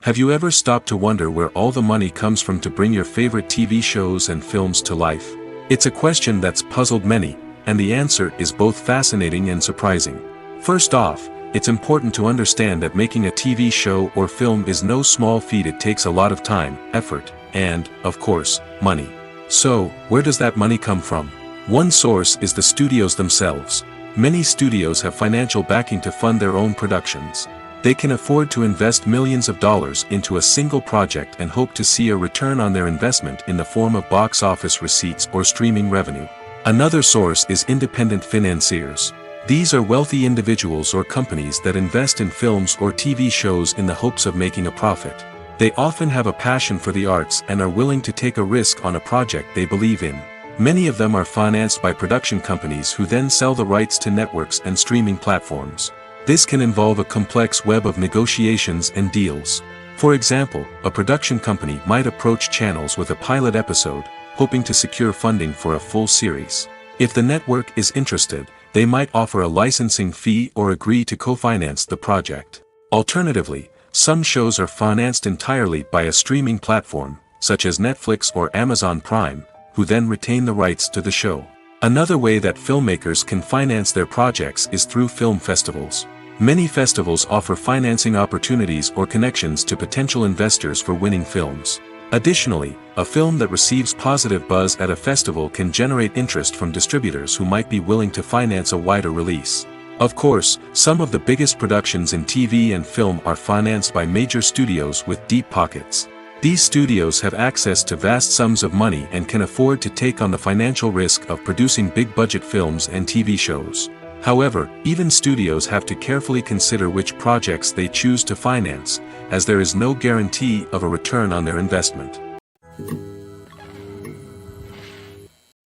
Have you ever stopped to wonder where all the money comes from to bring your favorite TV shows and films to life? It's a question that's puzzled many, and the answer is both fascinating and surprising. First off, it's important to understand that making a TV show or film is no small feat. It takes a lot of time, effort, and, of course, money. So, where does that money come from? One source is the studios themselves. Many studios have financial backing to fund their own productions. They can afford to invest millions of dollars into a single project and hope to see a return on their investment in the form of box office receipts or streaming revenue. Another source is independent financiers. These are wealthy individuals or companies that invest in films or TV shows in the hopes of making a profit. They often have a passion for the arts and are willing to take a risk on a project they believe in. Many of them are financed by production companies who then sell the rights to networks and streaming platforms. This can involve a complex web of negotiations and deals. For example, a production company might approach channels with a pilot episode, hoping to secure funding for a full series. If the network is interested, they might offer a licensing fee or agree to co-finance the project. Alternatively, some shows are financed entirely by a streaming platform, such as Netflix or Amazon Prime, who then retain the rights to the show. Another way that filmmakers can finance their projects is through film festivals. Many festivals offer financing opportunities or connections to potential investors for winning films. Additionally, a film that receives positive buzz at a festival can generate interest from distributors who might be willing to finance a wider release. Of course, some of the biggest productions in TV and film are financed by major studios with deep pockets. These studios have access to vast sums of money and can afford to take on the financial risk of producing big-budget films and TV shows. However, even studios have to carefully consider which projects they choose to finance, as there is no guarantee of a return on their investment.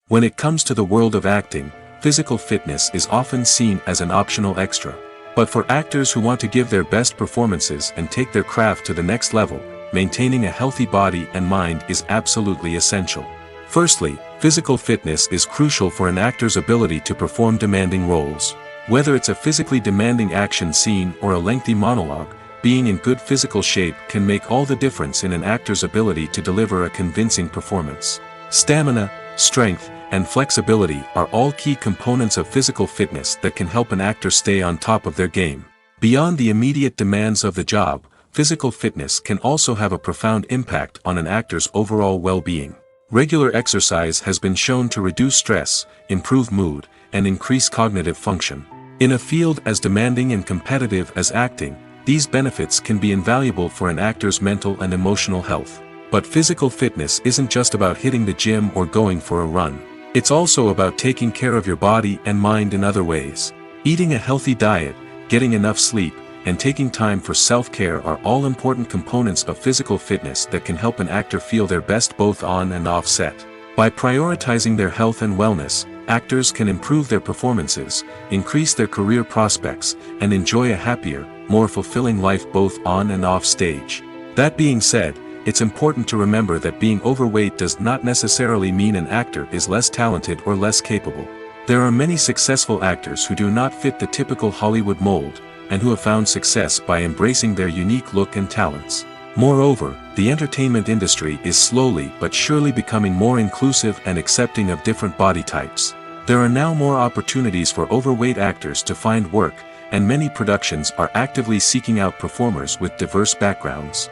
When it comes to the world of acting, physical fitness is often seen as an optional extra. But for actors who want to give their best performances and take their craft to the next level, maintaining a healthy body and mind is absolutely essential. Firstly, physical fitness is crucial for an actor's ability to perform demanding roles. Whether it's a physically demanding action scene or a lengthy monologue, being in good physical shape can make all the difference in an actor's ability to deliver a convincing performance. Stamina, strength, and flexibility are all key components of physical fitness that can help an actor stay on top of their game. Beyond the immediate demands of the job, physical fitness can also have a profound impact on an actor's overall well-being. Regular exercise has been shown to reduce stress, improve mood, and increase cognitive function. In a field as demanding and competitive as acting, these benefits can be invaluable for an actor's mental and emotional health. But physical fitness isn't just about hitting the gym or going for a run. It's also about taking care of your body and mind in other ways. Eating a healthy diet, getting enough sleep, and taking time for self-care are all important components of physical fitness that can help an actor feel their best both on and off set. By prioritizing their health and wellness, actors can improve their performances, increase their career prospects, and enjoy a happier, more fulfilling life both on and off stage. That being said, it's important to remember that being overweight does not necessarily mean an actor is less talented or less capable. There are many successful actors who do not fit the typical Hollywood mold, and who have found success by embracing their unique look and talents. Moreover, the entertainment industry is slowly but surely becoming more inclusive and accepting of different body types. There are now more opportunities for overweight actors to find work, and many productions are actively seeking out performers with diverse backgrounds.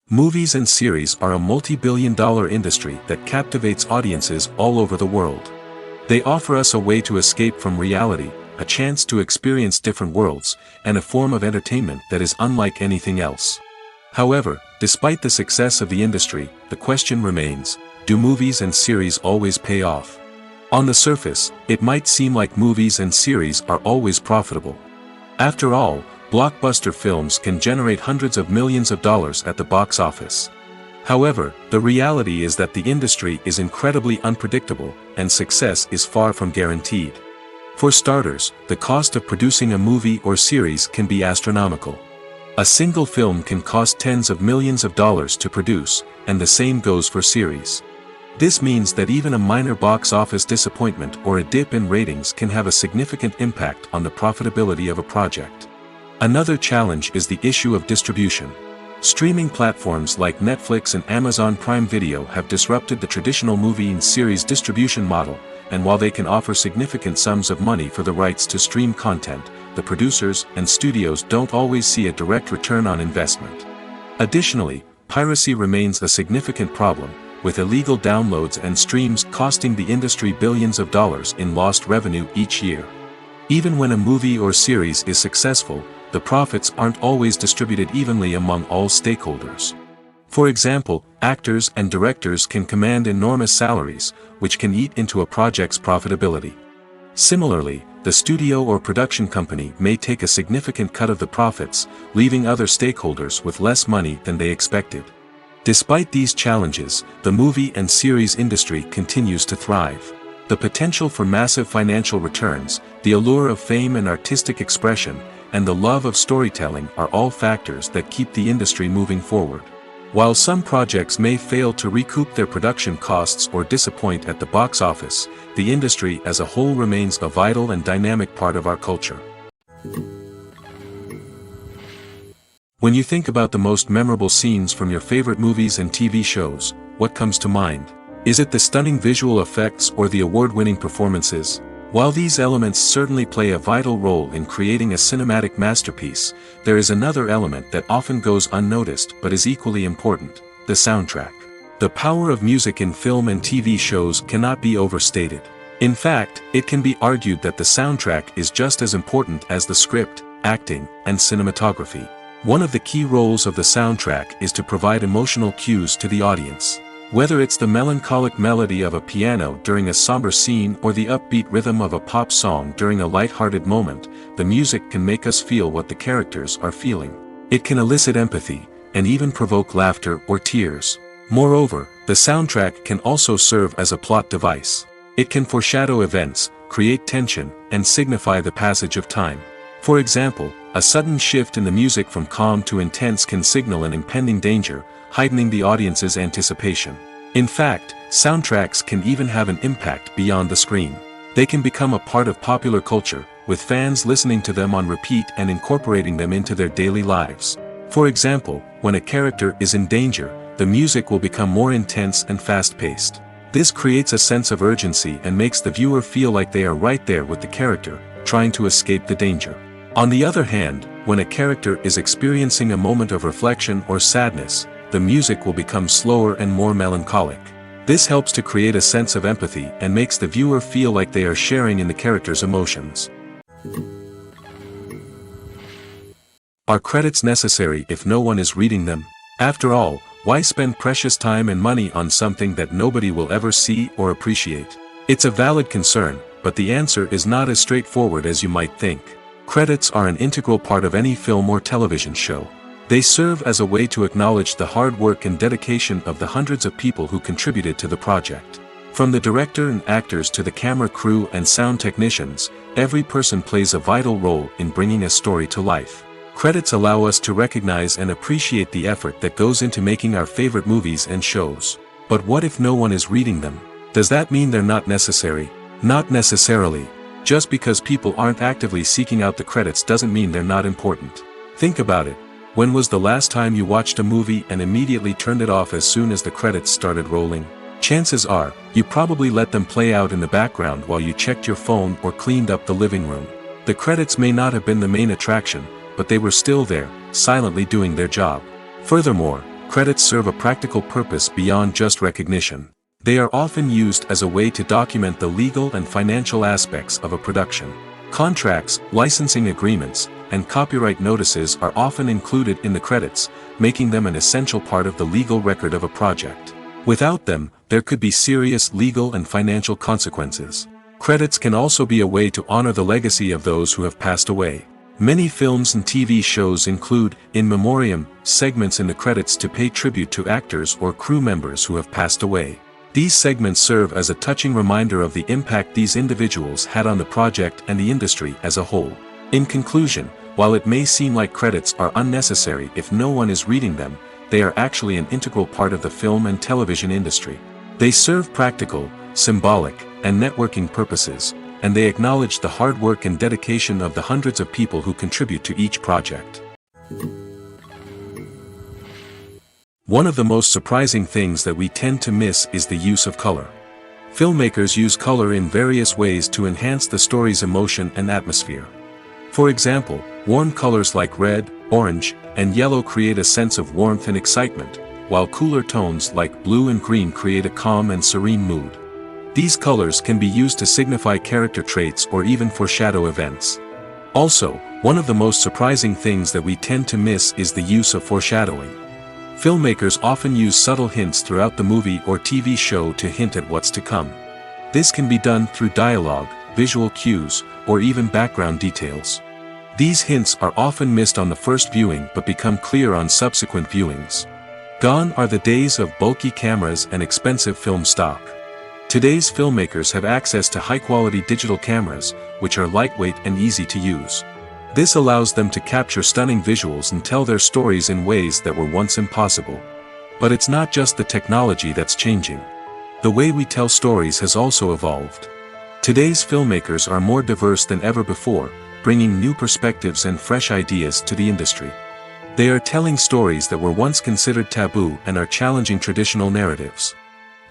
Movies and series are a multi-billion-dollar industry that captivates audiences all over the world. They offer us a way to escape from reality, a chance to experience different worlds, and a form of entertainment that is unlike anything else. However, despite the success of the industry, the question remains, do movies and series always pay off? On the surface, it might seem like movies and series are always profitable. After all, blockbuster films can generate hundreds of millions of dollars at the box office. However, the reality is that the industry is incredibly unpredictable, and success is far from guaranteed. For starters, the cost of producing a movie or series can be astronomical. A single film can cost tens of millions of dollars to produce, and the same goes for series. This means that even a minor box office disappointment or a dip in ratings can have a significant impact on the profitability of a project. Another challenge is the issue of distribution. Streaming platforms like Netflix and Amazon Prime Video have disrupted the traditional movie and series distribution model, and while they can offer significant sums of money for the rights to stream content, the producers and studios don't always see a direct return on investment. Additionally, piracy remains a significant problem, with illegal downloads and streams costing the industry billions of dollars in lost revenue each year. Even when a movie or series is successful, the profits aren't always distributed evenly among all stakeholders. For example, actors and directors can command enormous salaries, which can eat into a project's profitability. Similarly, the studio or production company may take a significant cut of the profits, leaving other stakeholders with less money than they expected. Despite these challenges, the movie and series industry continues to thrive. The potential for massive financial returns, the allure of fame and artistic expression, and the love of storytelling are all factors that keep the industry moving forward. While some projects may fail to recoup their production costs or disappoint at the box office, the industry as a whole remains a vital and dynamic part of our culture. When you think about the most memorable scenes from your favorite movies and TV shows, what comes to mind? Is it the stunning visual effects or the award-winning performances? While these elements certainly play a vital role in creating a cinematic masterpiece, there is another element that often goes unnoticed but is equally important: the soundtrack. The power of music in film and TV shows cannot be overstated. In fact, it can be argued that the soundtrack is just as important as the script, acting, and cinematography. One of the key roles of the soundtrack is to provide emotional cues to the audience. Whether it's the melancholic melody of a piano during a somber scene or the upbeat rhythm of a pop song during a light-hearted moment, the music can make us feel what the characters are feeling. It can elicit empathy, and even provoke laughter or tears. Moreover, the soundtrack can also serve as a plot device. It can foreshadow events, create tension, and signify the passage of time. For example, a sudden shift in the music from calm to intense can signal an impending danger, heightening the audience's anticipation. In fact, soundtracks can even have an impact beyond the screen. They can become a part of popular culture, with fans listening to them on repeat and incorporating them into their daily lives. For example, when a character is in danger, the music will become more intense and fast-paced. This creates a sense of urgency and makes the viewer feel like they are right there with the character, trying to escape the danger. On the other hand, when a character is experiencing a moment of reflection or sadness, the music will become slower and more melancholic. This helps to create a sense of empathy and makes the viewer feel like they are sharing in the character's emotions. Are credits necessary if no one is reading them? After all, why spend precious time and money on something that nobody will ever see or appreciate? It's a valid concern, but the answer is not as straightforward as you might think. Credits are an integral part of any film or television show. They serve as a way to acknowledge the hard work and dedication of the hundreds of people who contributed to the project. From the director and actors to the camera crew and sound technicians, every person plays a vital role in bringing a story to life. Credits allow us to recognize and appreciate the effort that goes into making our favorite movies and shows. But what if no one is reading them? Does that mean they're not necessary? Not necessarily. Just because people aren't actively seeking out the credits doesn't mean they're not important. Think about it. When was the last time you watched a movie and immediately turned it off as soon as the credits started rolling? Chances are, you probably let them play out in the background while you checked your phone or cleaned up the living room. The credits may not have been the main attraction, but they were still there, silently doing their job. Furthermore, credits serve a practical purpose beyond just recognition. They are often used as a way to document the legal and financial aspects of a production. Contracts, licensing agreements, and copyright notices are often included in the credits, making them an essential part of the legal record of a project. Without them, there could be serious legal and financial consequences. Credits can also be a way to honor the legacy of those who have passed away. Many films and TV shows include, in memoriam, segments in the credits to pay tribute to actors or crew members who have passed away. These segments serve as a touching reminder of the impact these individuals had on the project and the industry as a whole. In conclusion, while it may seem like credits are unnecessary if no one is reading them, they are actually an integral part of the film and television industry. They serve practical, symbolic, and networking purposes, and they acknowledge the hard work and dedication of the hundreds of people who contribute to each project. One of the most surprising things that we tend to miss is the use of color. Filmmakers use color in various ways to enhance the story's emotion and atmosphere. For example, warm colors like red, orange, and yellow create a sense of warmth and excitement, while cooler tones like blue and green create a calm and serene mood. These colors can be used to signify character traits or even foreshadow events. Also, one of the most surprising things that we tend to miss is the use of foreshadowing. Filmmakers often use subtle hints throughout the movie or TV show to hint at what's to come. This can be done through dialogue, visual cues, or even background details. These hints are often missed on the first viewing but become clear on subsequent viewings. Gone are the days of bulky cameras and expensive film stock. Today's filmmakers have access to high-quality digital cameras, which are lightweight and easy to use. This allows them to capture stunning visuals and tell their stories in ways that were once impossible. But it's not just the technology that's changing. The way we tell stories has also evolved. Today's filmmakers are more diverse than ever before, bringing new perspectives and fresh ideas to the industry. They are telling stories that were once considered taboo and are challenging traditional narratives.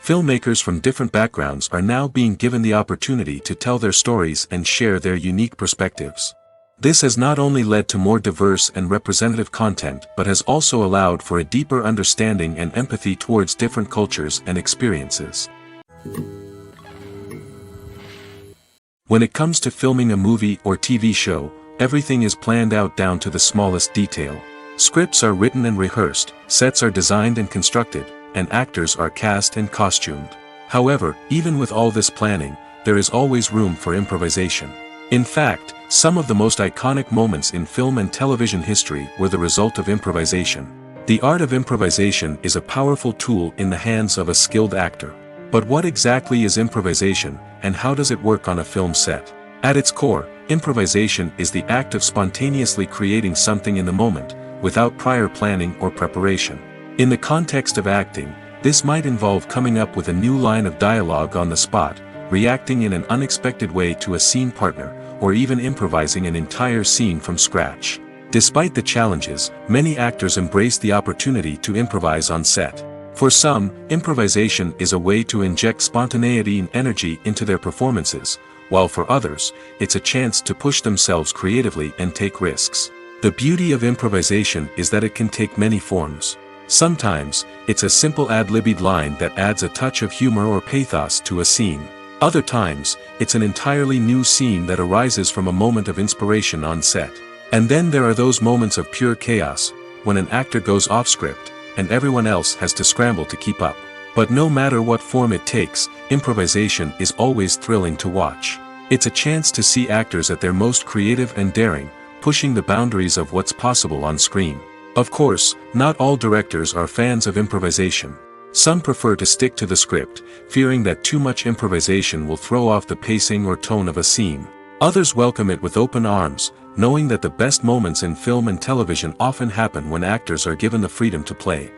Filmmakers from different backgrounds are now being given the opportunity to tell their stories and share their unique perspectives. This has not only led to more diverse and representative content but has also allowed for a deeper understanding and empathy towards different cultures and experiences. When it comes to filming a movie or TV show, everything is planned out down to the smallest detail. Scripts are written and rehearsed, sets are designed and constructed, and actors are cast and costumed. However, even with all this planning, there is always room for improvisation. In fact, some of the most iconic moments in film and television history were the result of improvisation. The art of improvisation is a powerful tool in the hands of a skilled actor. But what exactly is improvisation, and how does it work on a film set? At its core, improvisation is the act of spontaneously creating something in the moment, without prior planning or preparation. In the context of acting, this might involve coming up with a new line of dialogue on the spot, reacting in an unexpected way to a scene partner, or even improvising an entire scene from scratch. Despite the challenges, many actors embrace the opportunity to improvise on set. For some, improvisation is a way to inject spontaneity and energy into their performances, while for others, it's a chance to push themselves creatively and take risks. The beauty of improvisation is that it can take many forms. Sometimes, it's a simple ad-libbed line that adds a touch of humor or pathos to a scene. Other times, it's an entirely new scene that arises from a moment of inspiration on set. And then there are those moments of pure chaos, when an actor goes off script, and everyone else has to scramble to keep up. But no matter what form it takes, improvisation is always thrilling to watch. It's a chance to see actors at their most creative and daring, pushing the boundaries of what's possible on screen. Of course, not all directors are fans of improvisation. Some prefer to stick to the script, fearing that too much improvisation will throw off the pacing or tone of a scene. Others welcome it with open arms, knowing that the best moments in film and television often happen when actors are given the freedom to play.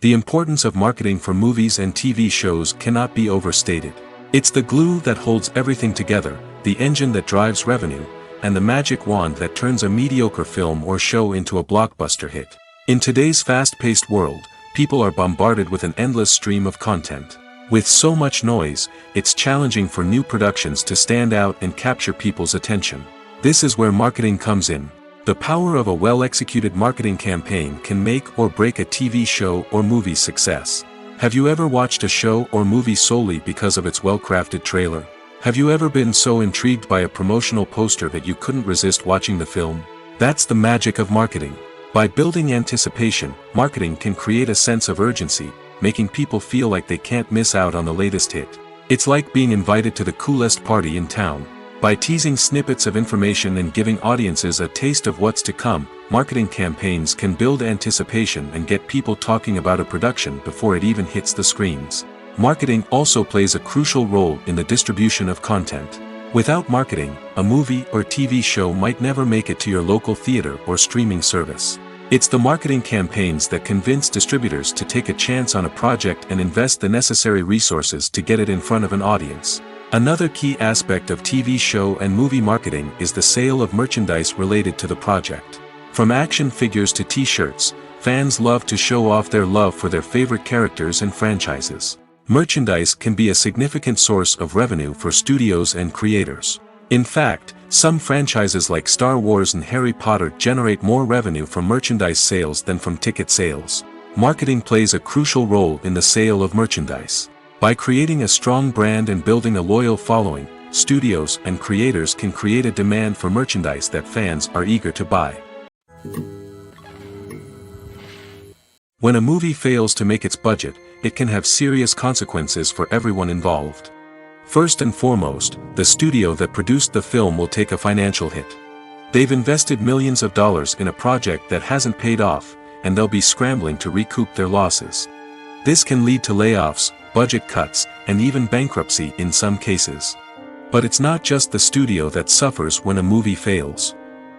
The importance of marketing for movies and TV shows cannot be overstated. It's the glue that holds everything together, the engine that drives revenue, and the magic wand that turns a mediocre film or show into a blockbuster hit. In today's fast-paced world, people are bombarded with an endless stream of content. With so much noise, it's challenging for new productions to stand out and capture people's attention. This is where marketing comes in. The power of a well-executed marketing campaign can make or break a TV show or movie's success. Have you ever watched a show or movie solely because of its well-crafted trailer? Have you ever been so intrigued by a promotional poster that you couldn't resist watching the film? That's the magic of marketing. By building anticipation, marketing can create a sense of urgency, making people feel like they can't miss out on the latest hit. It's like being invited to the coolest party in town. By teasing snippets of information and giving audiences a taste of what's to come, marketing campaigns can build anticipation and get people talking about a production before it even hits the screens. Marketing also plays a crucial role in the distribution of content. Without marketing, a movie or TV show might never make it to your local theater or streaming service. It's the marketing campaigns that convince distributors to take a chance on a project and invest the necessary resources to get it in front of an audience. Another key aspect of TV show and movie marketing is the sale of merchandise related to the project. From action figures to t-shirts, fans love to show off their love for their favorite characters and franchises. Merchandise can be a significant source of revenue for studios and creators. In fact, Some franchises like Star Wars and Harry Potter generate more revenue from merchandise sales than from ticket sales. Marketing plays a crucial role in the sale of merchandise. By creating a strong brand and building a loyal following, studios and creators can create a demand for merchandise that fans are eager to buy. When a movie fails to make its budget, it can have serious consequences for everyone involved. First and foremost, the studio that produced the film will take a financial hit. They've invested millions of dollars in a project that hasn't paid off, and they'll be scrambling to recoup their losses. This can lead to layoffs, budget cuts, and even bankruptcy in some cases. But it's not just the studio that suffers when a movie fails.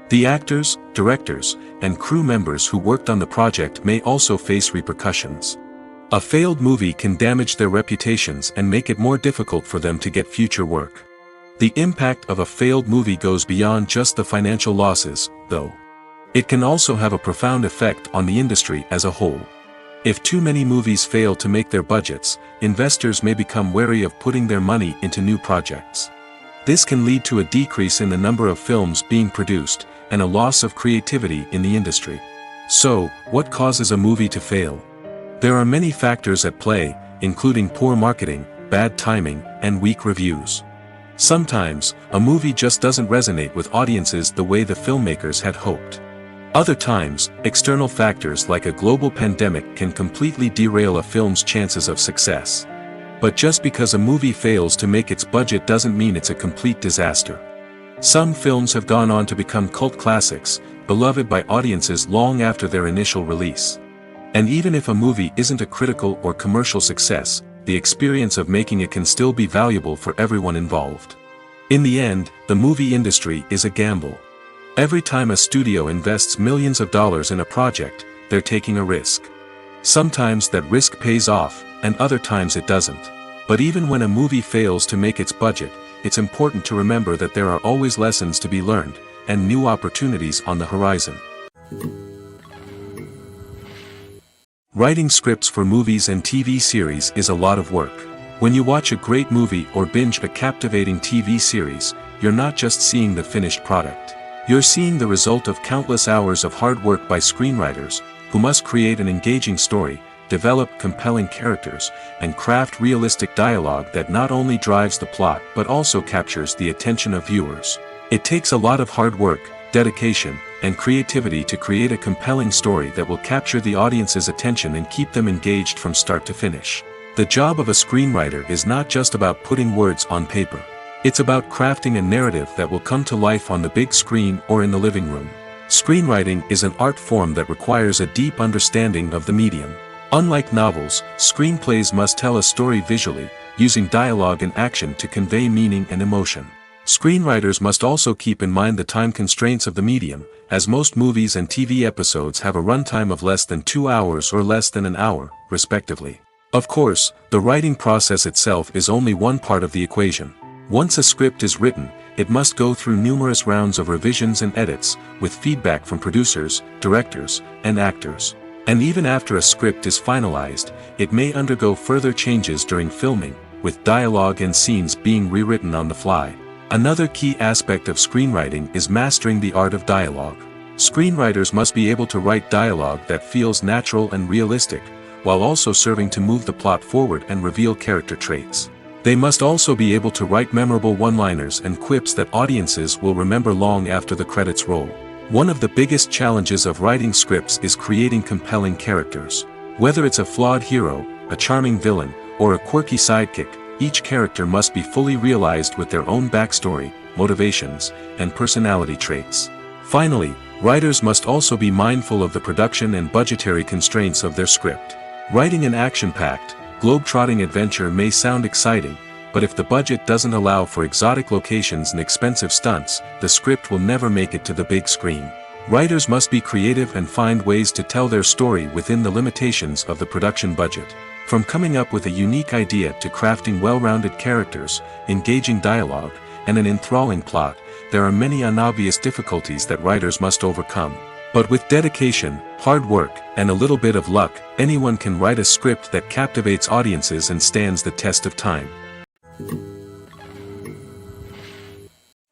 The actors, directors, and crew members who worked on the project may also face repercussions. A failed movie can damage their reputations and make it more difficult for them to get future work. The impact of a failed movie goes beyond just the financial losses, though. It can also have a profound effect on the industry as a whole. If too many movies fail to make their budgets, investors may become wary of putting their money into new projects. This can lead to a decrease in the number of films being produced, and a loss of creativity in the industry. So, what causes a movie to fail? There are many factors at play, including poor marketing, bad timing, and weak reviews. Sometimes, a movie just doesn't resonate with audiences the way the filmmakers had hoped. Other times, external factors like a global pandemic can completely derail a film's chances of success. But just because a movie fails to make its budget doesn't mean it's a complete disaster. Some films have gone on to become cult classics, beloved by audiences long after their initial release. And even if a movie isn't a critical or commercial success, the experience of making it can still be valuable for everyone involved. In the end, the movie industry is a gamble. Every time a studio invests millions of dollars in a project, they're taking a risk. Sometimes that risk pays off, and other times it doesn't. But even when a movie fails to make its budget, it's important to remember that there are always lessons to be learned, and new opportunities on the horizon. Writing scripts for movies and TV series is a lot of work. When you watch a great movie or binge a captivating TV series, you're not just seeing the finished product. You're seeing the result of countless hours of hard work by screenwriters, who must create an engaging story, develop compelling characters, and craft realistic dialogue that not only drives the plot but also captures the attention of viewers. It takes a lot of hard work, dedication, and creativity to create a compelling story that will capture the audience's attention and keep them engaged from start to finish. The job of a screenwriter is not just about putting words on paper. It's about crafting a narrative that will come to life on the big screen or in the living room. Screenwriting is an art form that requires a deep understanding of the medium. Unlike novels, screenplays must tell a story visually, using dialogue and action to convey meaning and emotion. Screenwriters must also keep in mind the time constraints of the medium, as most movies and TV episodes have a runtime of less than 2 hours or less than an hour, respectively. Of course, the writing process itself is only one part of the equation. Once a script is written, it must go through numerous rounds of revisions and edits, with feedback from producers, directors, and actors. And even after a script is finalized, it may undergo further changes during filming, with dialogue and scenes being rewritten on the fly. Another key aspect of screenwriting is mastering the art of dialogue. Screenwriters must be able to write dialogue that feels natural and realistic, while also serving to move the plot forward and reveal character traits. They must also be able to write memorable one-liners and quips that audiences will remember long after the credits roll. One of the biggest challenges of writing scripts is creating compelling characters. Whether it's a flawed hero, a charming villain, or a quirky sidekick, each character must be fully realized with their own backstory, motivations, and personality traits. Finally, writers must also be mindful of the production and budgetary constraints of their script. Writing an action-packed, globe-trotting adventure may sound exciting, but if the budget doesn't allow for exotic locations and expensive stunts, the script will never make it to the big screen. Writers must be creative and find ways to tell their story within the limitations of the production budget. From coming up with a unique idea to crafting well-rounded characters, engaging dialogue, and an enthralling plot, there are many unobvious difficulties that writers must overcome. But with dedication, hard work, and a little bit of luck, anyone can write a script that captivates audiences and stands the test of time.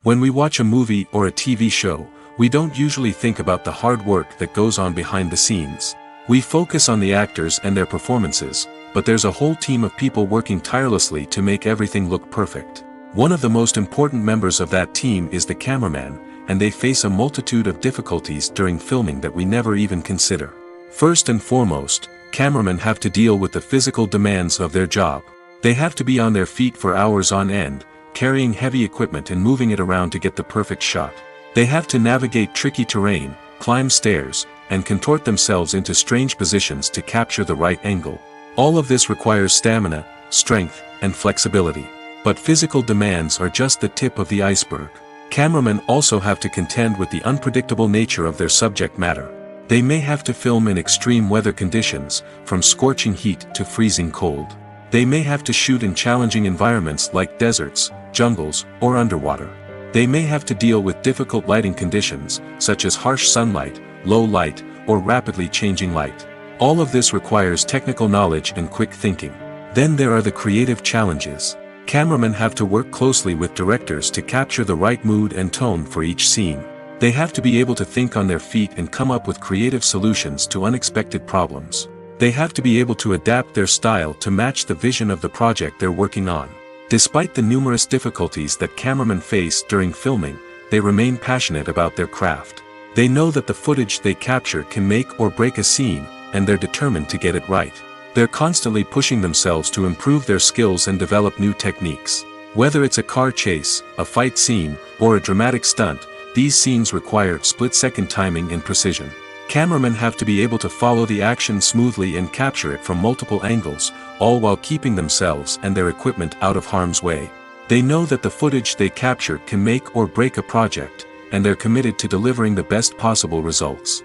When we watch a movie or a TV show, we don't usually think about the hard work that goes on behind the scenes. We focus on the actors and their performances, but there's a whole team of people working tirelessly to make everything look perfect. One of the most important members of that team is the cameraman, and they face a multitude of difficulties during filming that we never even consider. First and foremost, cameramen have to deal with the physical demands of their job. They have to be on their feet for hours on end, carrying heavy equipment and moving it around to get the perfect shot. They have to navigate tricky terrain, climb stairs, and contort themselves into strange positions to capture the right angle. All of this requires stamina, strength, and flexibility. But physical demands are just the tip of the iceberg. Cameramen also have to contend with the unpredictable nature of their subject matter. They may have to film in extreme weather conditions, from scorching heat to freezing cold. They may have to shoot in challenging environments like deserts, jungles, or underwater. They may have to deal with difficult lighting conditions, such as harsh sunlight, low light, or rapidly changing light. All of this requires technical knowledge and quick thinking. Then there are the creative challenges. Cameramen have to work closely with directors to capture the right mood and tone for each scene. They have to be able to think on their feet and come up with creative solutions to unexpected problems. They have to be able to adapt their style to match the vision of the project they're working on. Despite the numerous difficulties that cameramen face during filming, they remain passionate about their craft. They know that the footage they capture can make or break a scene, and they're determined to get it right. They're constantly pushing themselves to improve their skills and develop new techniques. Whether it's a car chase, a fight scene, or a dramatic stunt, these scenes require split-second timing and precision. Cameramen have to be able to follow the action smoothly and capture it from multiple angles, all while keeping themselves and their equipment out of harm's way. They know that the footage they capture can make or break a project, and they're committed to delivering the best possible results.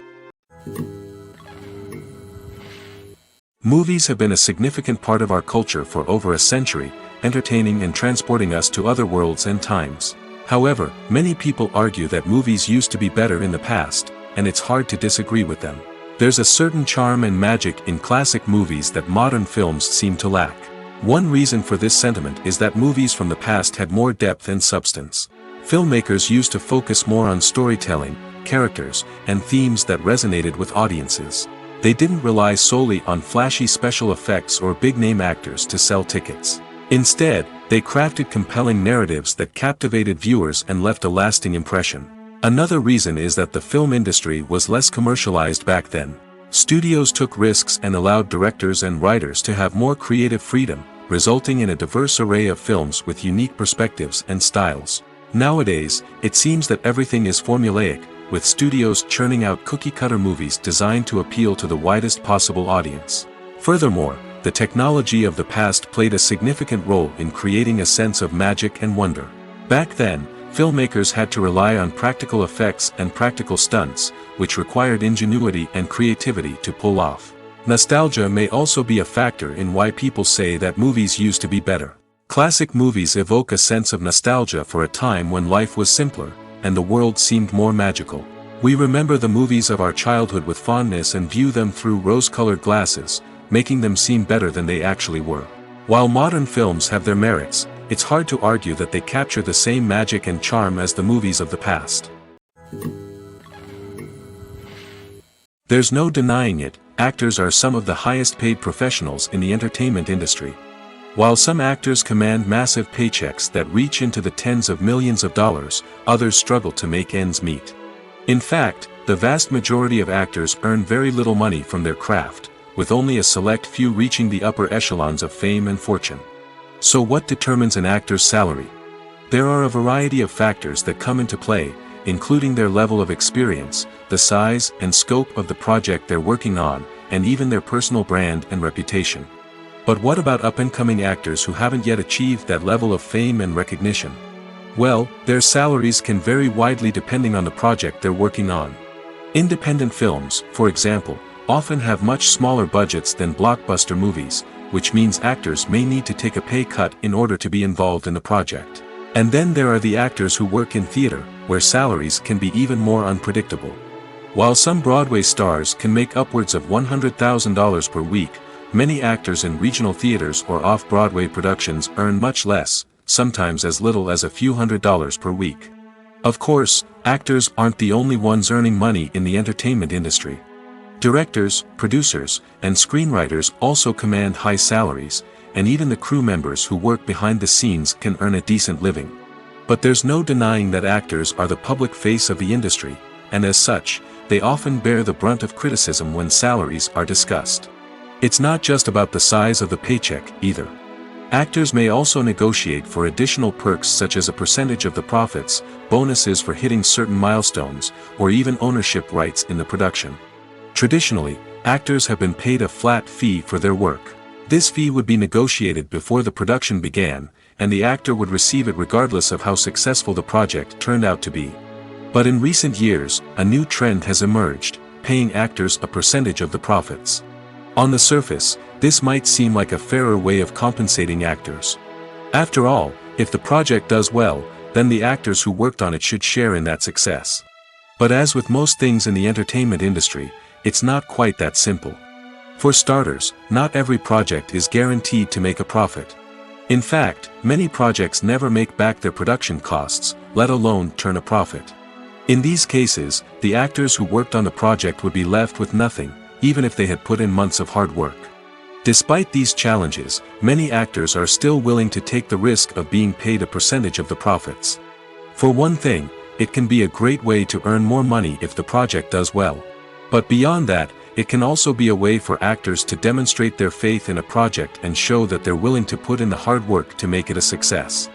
Movies have been a significant part of our culture for over a century, entertaining and transporting us to other worlds and times. However, many people argue that movies used to be better in the past, and it's hard to disagree with them. There's a certain charm and magic in classic movies that modern films seem to lack. One reason for this sentiment is that movies from the past had more depth and substance. Filmmakers used to focus more on storytelling, characters, and themes that resonated with audiences. They didn't rely solely on flashy special effects or big-name actors to sell tickets. Instead, they crafted compelling narratives that captivated viewers and left a lasting impression. Another reason is that the film industry was less commercialized back then. Studios took risks and allowed directors and writers to have more creative freedom, resulting in a diverse array of films with unique perspectives and styles. Nowadays, it seems that everything is formulaic, with studios churning out cookie-cutter movies designed to appeal to the widest possible audience. Furthermore, the technology of the past played a significant role in creating a sense of magic and wonder. Back then, filmmakers had to rely on practical effects and practical stunts, which required ingenuity and creativity to pull off. Nostalgia may also be a factor in why people say that movies used to be better. Classic movies evoke a sense of nostalgia for a time when life was simpler, and the world seemed more magical. We remember the movies of our childhood with fondness and view them through rose-colored glasses, making them seem better than they actually were. While modern films have their merits, it's hard to argue that they capture the same magic and charm as the movies of the past. There's no denying it, actors are some of the highest-paid professionals in the entertainment industry. While some actors command massive paychecks that reach into the tens of millions of dollars, others struggle to make ends meet. In fact, the vast majority of actors earn very little money from their craft, with only a select few reaching the upper echelons of fame and fortune. So what determines an actor's salary? There are a variety of factors that come into play, including their level of experience, the size and scope of the project they're working on, and even their personal brand and reputation. But what about up-and-coming actors who haven't yet achieved that level of fame and recognition? Well, their salaries can vary widely depending on the project they're working on. Independent films, for example, often have much smaller budgets than blockbuster movies, which means actors may need to take a pay cut in order to be involved in the project. And then there are the actors who work in theater, where salaries can be even more unpredictable. While some Broadway stars can make upwards of $100,000 per week, many actors in regional theaters or off-Broadway productions earn much less, sometimes as little as a few $100s per week. Of course, actors aren't the only ones earning money in the entertainment industry. Directors, producers, and screenwriters also command high salaries, and even the crew members who work behind the scenes can earn a decent living. But there's no denying that actors are the public face of the industry, and as such, they often bear the brunt of criticism when salaries are discussed. It's not just about the size of the paycheck, either. Actors may also negotiate for additional perks such as a percentage of the profits, bonuses for hitting certain milestones, or even ownership rights in the production. Traditionally, actors have been paid a flat fee for their work. This fee would be negotiated before the production began, and the actor would receive it regardless of how successful the project turned out to be. But in recent years, a new trend has emerged, paying actors a percentage of the profits. On the surface, this might seem like a fairer way of compensating actors. After all, if the project does well, then the actors who worked on it should share in that success. But as with most things in the entertainment industry, it's not quite that simple. For starters, not every project is guaranteed to make a profit. In fact, many projects never make back their production costs, let alone turn a profit. In these cases, the actors who worked on the project would be left with nothing, even if they had put in months of hard work. Despite these challenges, many actors are still willing to take the risk of being paid a percentage of the profits. For one thing, it can be a great way to earn more money if the project does well. But beyond that, it can also be a way for actors to demonstrate their faith in a project and show that they're willing to put in the hard work to make it a success.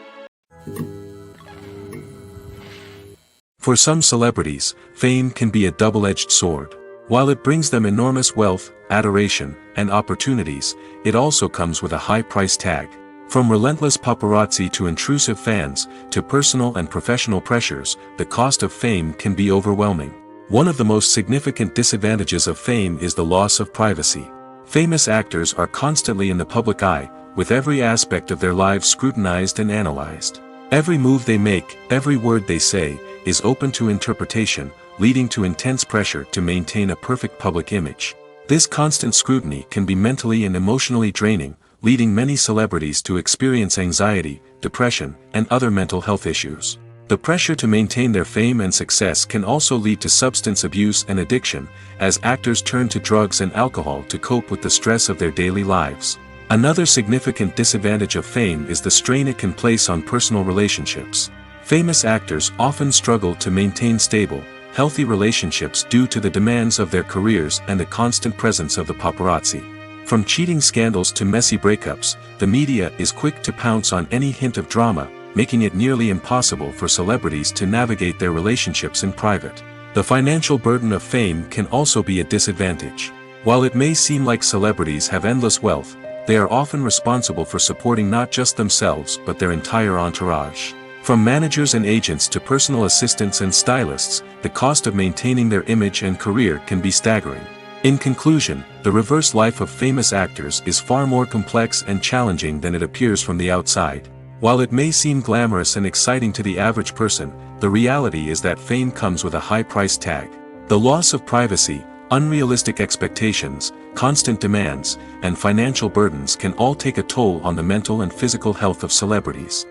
For some celebrities, fame can be a double-edged sword. While it brings them enormous wealth, adoration, and opportunities, it also comes with a high price tag. From relentless paparazzi to intrusive fans, to personal and professional pressures, the cost of fame can be overwhelming. One of the most significant disadvantages of fame is the loss of privacy. Famous actors are constantly in the public eye, with every aspect of their lives scrutinized and analyzed. Every move they make, every word they say, is open to interpretation, leading to intense pressure to maintain a perfect public image. This constant scrutiny can be mentally and emotionally draining, leading many celebrities to experience anxiety, depression, and other mental health issues. The pressure to maintain their fame and success can also lead to substance abuse and addiction, as actors turn to drugs and alcohol to cope with the stress of their daily lives. Another significant disadvantage of fame is the strain it can place on personal relationships. Famous actors often struggle to maintain stable, healthy relationships due to the demands of their careers and the constant presence of the paparazzi. From cheating scandals to messy breakups, the media is quick to pounce on any hint of drama, making it nearly impossible for celebrities to navigate their relationships in private. The financial burden of fame can also be a disadvantage. While it may seem like celebrities have endless wealth, they are often responsible for supporting not just themselves but their entire entourage. From managers and agents to personal assistants and stylists, the cost of maintaining their image and career can be staggering. In conclusion, the reverse life of famous actors is far more complex and challenging than it appears from the outside. While it may seem glamorous and exciting to the average person, the reality is that fame comes with a high price tag. The loss of privacy, unrealistic expectations, constant demands, and financial burdens can all take a toll on the mental and physical health of celebrities.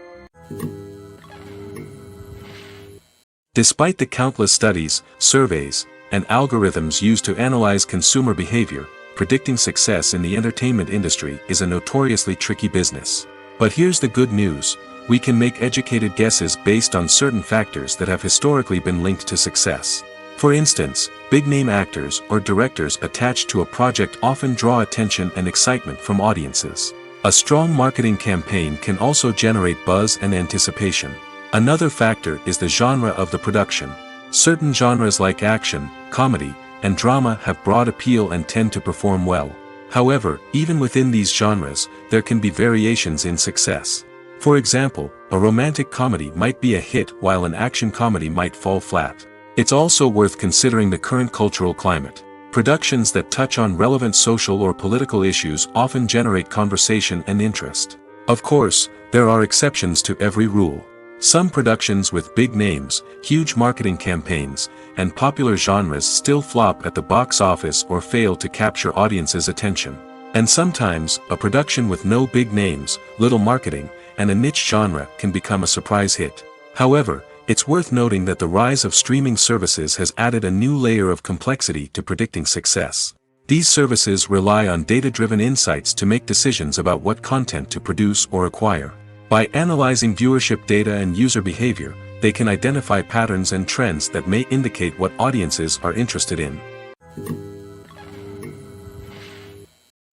Despite the countless studies, surveys, and algorithms used to analyze consumer behavior, predicting success in the entertainment industry is a notoriously tricky business. But here's the good news: we can make educated guesses based on certain factors that have historically been linked to success. For instance, big-name actors or directors attached to a project often draw attention and excitement from audiences. A strong marketing campaign can also generate buzz and anticipation. Another factor is the genre of the production. Certain genres like action, comedy, and drama have broad appeal and tend to perform well. However, even within these genres, there can be variations in success. For example, a romantic comedy might be a hit while an action comedy might fall flat. It's also worth considering the current cultural climate. Productions that touch on relevant social or political issues often generate conversation and interest. Of course, there are exceptions to every rule. Some productions with big names, huge marketing campaigns, and popular genres still flop at the box office or fail to capture audiences' attention. And sometimes, a production with no big names, little marketing, and a niche genre can become a surprise hit. However, It's worth noting that the rise of streaming services has added a new layer of complexity to predicting success. These services rely on data-driven insights to make decisions about what content to produce or acquire. By analyzing viewership data and user behavior, they can identify patterns and trends that may indicate what audiences are interested in.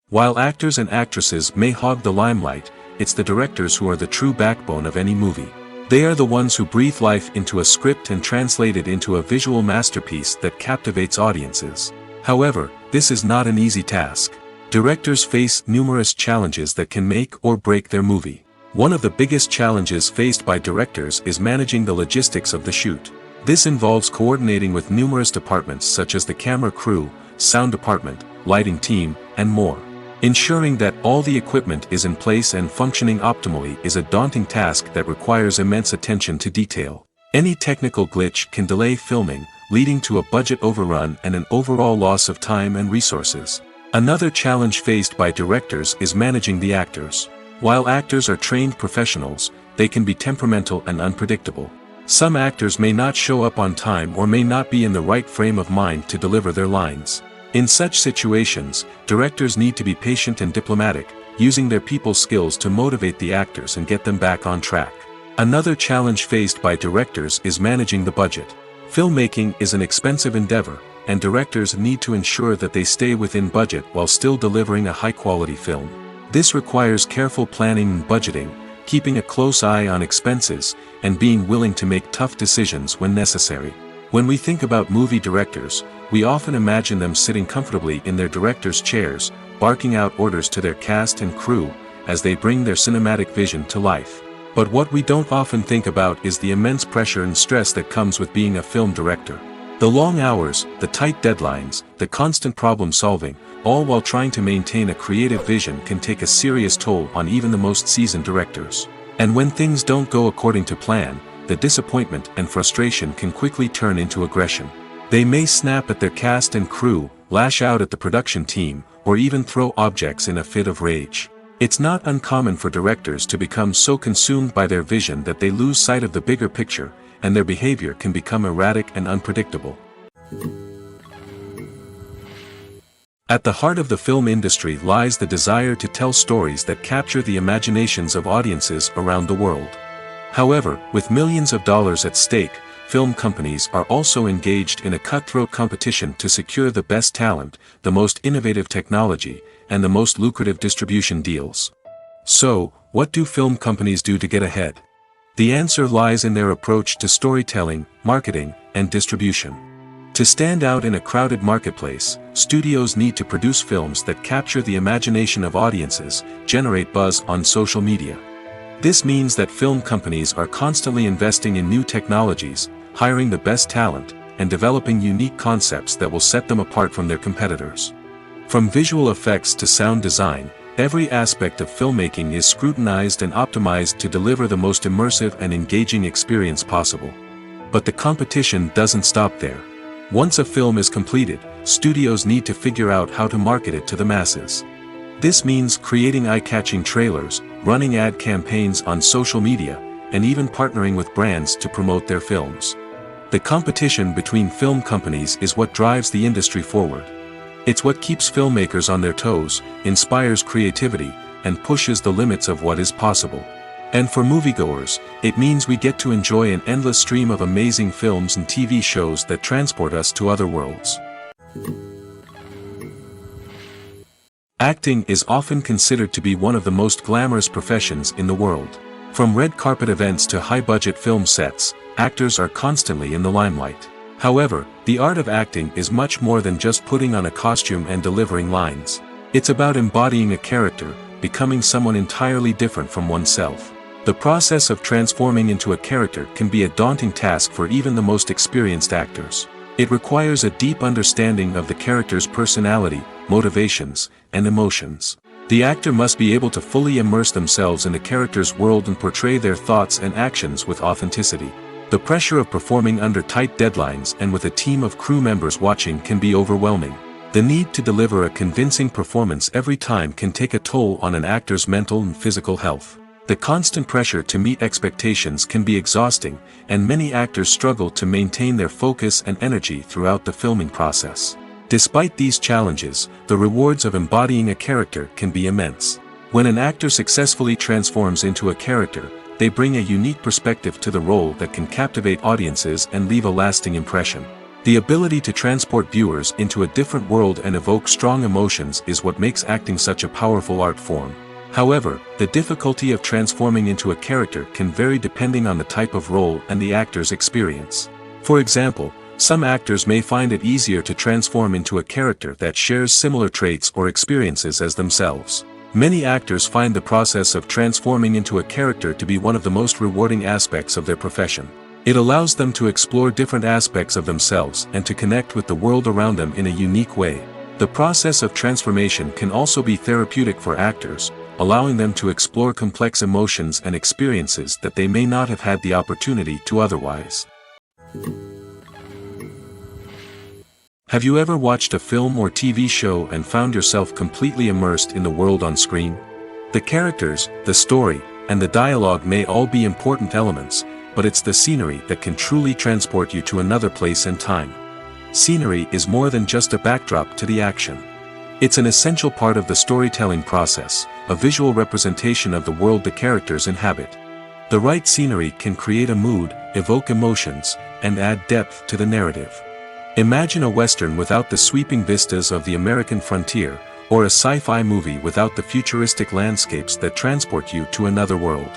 While actors and actresses may hog the limelight, it's the directors who are the true backbone of any movie. They are the ones who breathe life into a script and translate it into a visual masterpiece that captivates audiences. However, this is not an easy task. Directors face numerous challenges that can make or break their movie. One of the biggest challenges faced by directors is managing the logistics of the shoot. This involves coordinating with numerous departments such as the camera crew, sound department, lighting team, and more. Ensuring that all the equipment is in place and functioning optimally is a daunting task that requires immense attention to detail. Any technical glitch can delay filming, leading to a budget overrun and an overall loss of time and resources. Another challenge faced by directors is managing the actors. While actors are trained professionals, they can be temperamental and unpredictable. Some actors may not show up on time or may not be in the right frame of mind to deliver their lines. In such situations, directors need to be patient and diplomatic, using their people skills to motivate the actors and get them back on track. Another challenge faced by directors is managing the budget. Filmmaking is an expensive endeavor, and directors need to ensure that they stay within budget while still delivering a high-quality film. This requires careful planning and budgeting, keeping a close eye on expenses, and being willing to make tough decisions when necessary. When we think about movie directors, we often imagine them sitting comfortably in their director's chairs, barking out orders to their cast and crew, as they bring their cinematic vision to life. But what we don't often think about is the immense pressure and stress that comes with being a film director. The long hours, the tight deadlines, the constant problem solving, all while trying to maintain a creative vision can take a serious toll on even the most seasoned directors. And when things don't go according to plan, the disappointment and frustration can quickly turn into aggression. They may snap at their cast and crew, lash out at the production team, or even throw objects in a fit of rage. It's not uncommon for directors to become so consumed by their vision that they lose sight of the bigger picture, and their behavior can become erratic and unpredictable. At the heart of the film industry lies the desire to tell stories that capture the imaginations of audiences around the world. However, with millions of dollars at stake, film companies are also engaged in a cutthroat competition to secure the best talent, the most innovative technology, and the most lucrative distribution deals. So, what do film companies do to get ahead? The answer lies in their approach to storytelling, marketing, and distribution. To stand out in a crowded marketplace, studios need to produce films that capture the imagination of audiences, generate buzz on social media. This means that film companies are constantly investing in new technologies, hiring the best talent, and developing unique concepts that will set them apart from their competitors. From visual effects to sound design, every aspect of filmmaking is scrutinized and optimized to deliver the most immersive and engaging experience possible. But the competition doesn't stop there. Once a film is completed, studios need to figure out how to market it to the masses. This means creating eye-catching trailers, running ad campaigns on social media, and even partnering with brands to promote their films. The competition between film companies is what drives the industry forward. It's what keeps filmmakers on their toes, inspires creativity, and pushes the limits of what is possible. And for moviegoers, it means we get to enjoy an endless stream of amazing films and TV shows that transport us to other worlds. Acting is often considered to be one of the most glamorous professions in the world. From red carpet events to high-budget film sets, actors are constantly in the limelight. However, the art of acting is much more than just putting on a costume and delivering lines. It's about embodying a character, becoming someone entirely different from oneself. The process of transforming into a character can be a daunting task for even the most experienced actors. It requires a deep understanding of the character's personality, motivations, and emotions. The actor must be able to fully immerse themselves in the character's world and portray their thoughts and actions with authenticity. The pressure of performing under tight deadlines and with a team of crew members watching can be overwhelming. The need to deliver a convincing performance every time can take a toll on an actor's mental and physical health. The constant pressure to meet expectations can be exhausting, and many actors struggle to maintain their focus and energy throughout the filming process. Despite these challenges, the rewards of embodying a character can be immense. When an actor successfully transforms into a character, they bring a unique perspective to the role that can captivate audiences and leave a lasting impression. The ability to transport viewers into a different world and evoke strong emotions is what makes acting such a powerful art form. However, the difficulty of transforming into a character can vary depending on the type of role and the actor's experience. For example, some actors may find it easier to transform into a character that shares similar traits or experiences as themselves. Many actors find the process of transforming into a character to be one of the most rewarding aspects of their profession. It allows them to explore different aspects of themselves and to connect with the world around them in a unique way. The process of transformation can also be therapeutic for actors, allowing them to explore complex emotions and experiences that they may not have had the opportunity to otherwise. Have you ever watched a film or TV show and found yourself completely immersed in the world on screen? The characters, the story, and the dialogue may all be important elements, but it's the scenery that can truly transport you to another place and time. Scenery is more than just a backdrop to the action. It's an essential part of the storytelling process, a visual representation of the world the characters inhabit. The right scenery can create a mood, evoke emotions, and add depth to the narrative. Imagine a Western without the sweeping vistas of the American frontier, or a sci-fi movie without the futuristic landscapes that transport you to another world.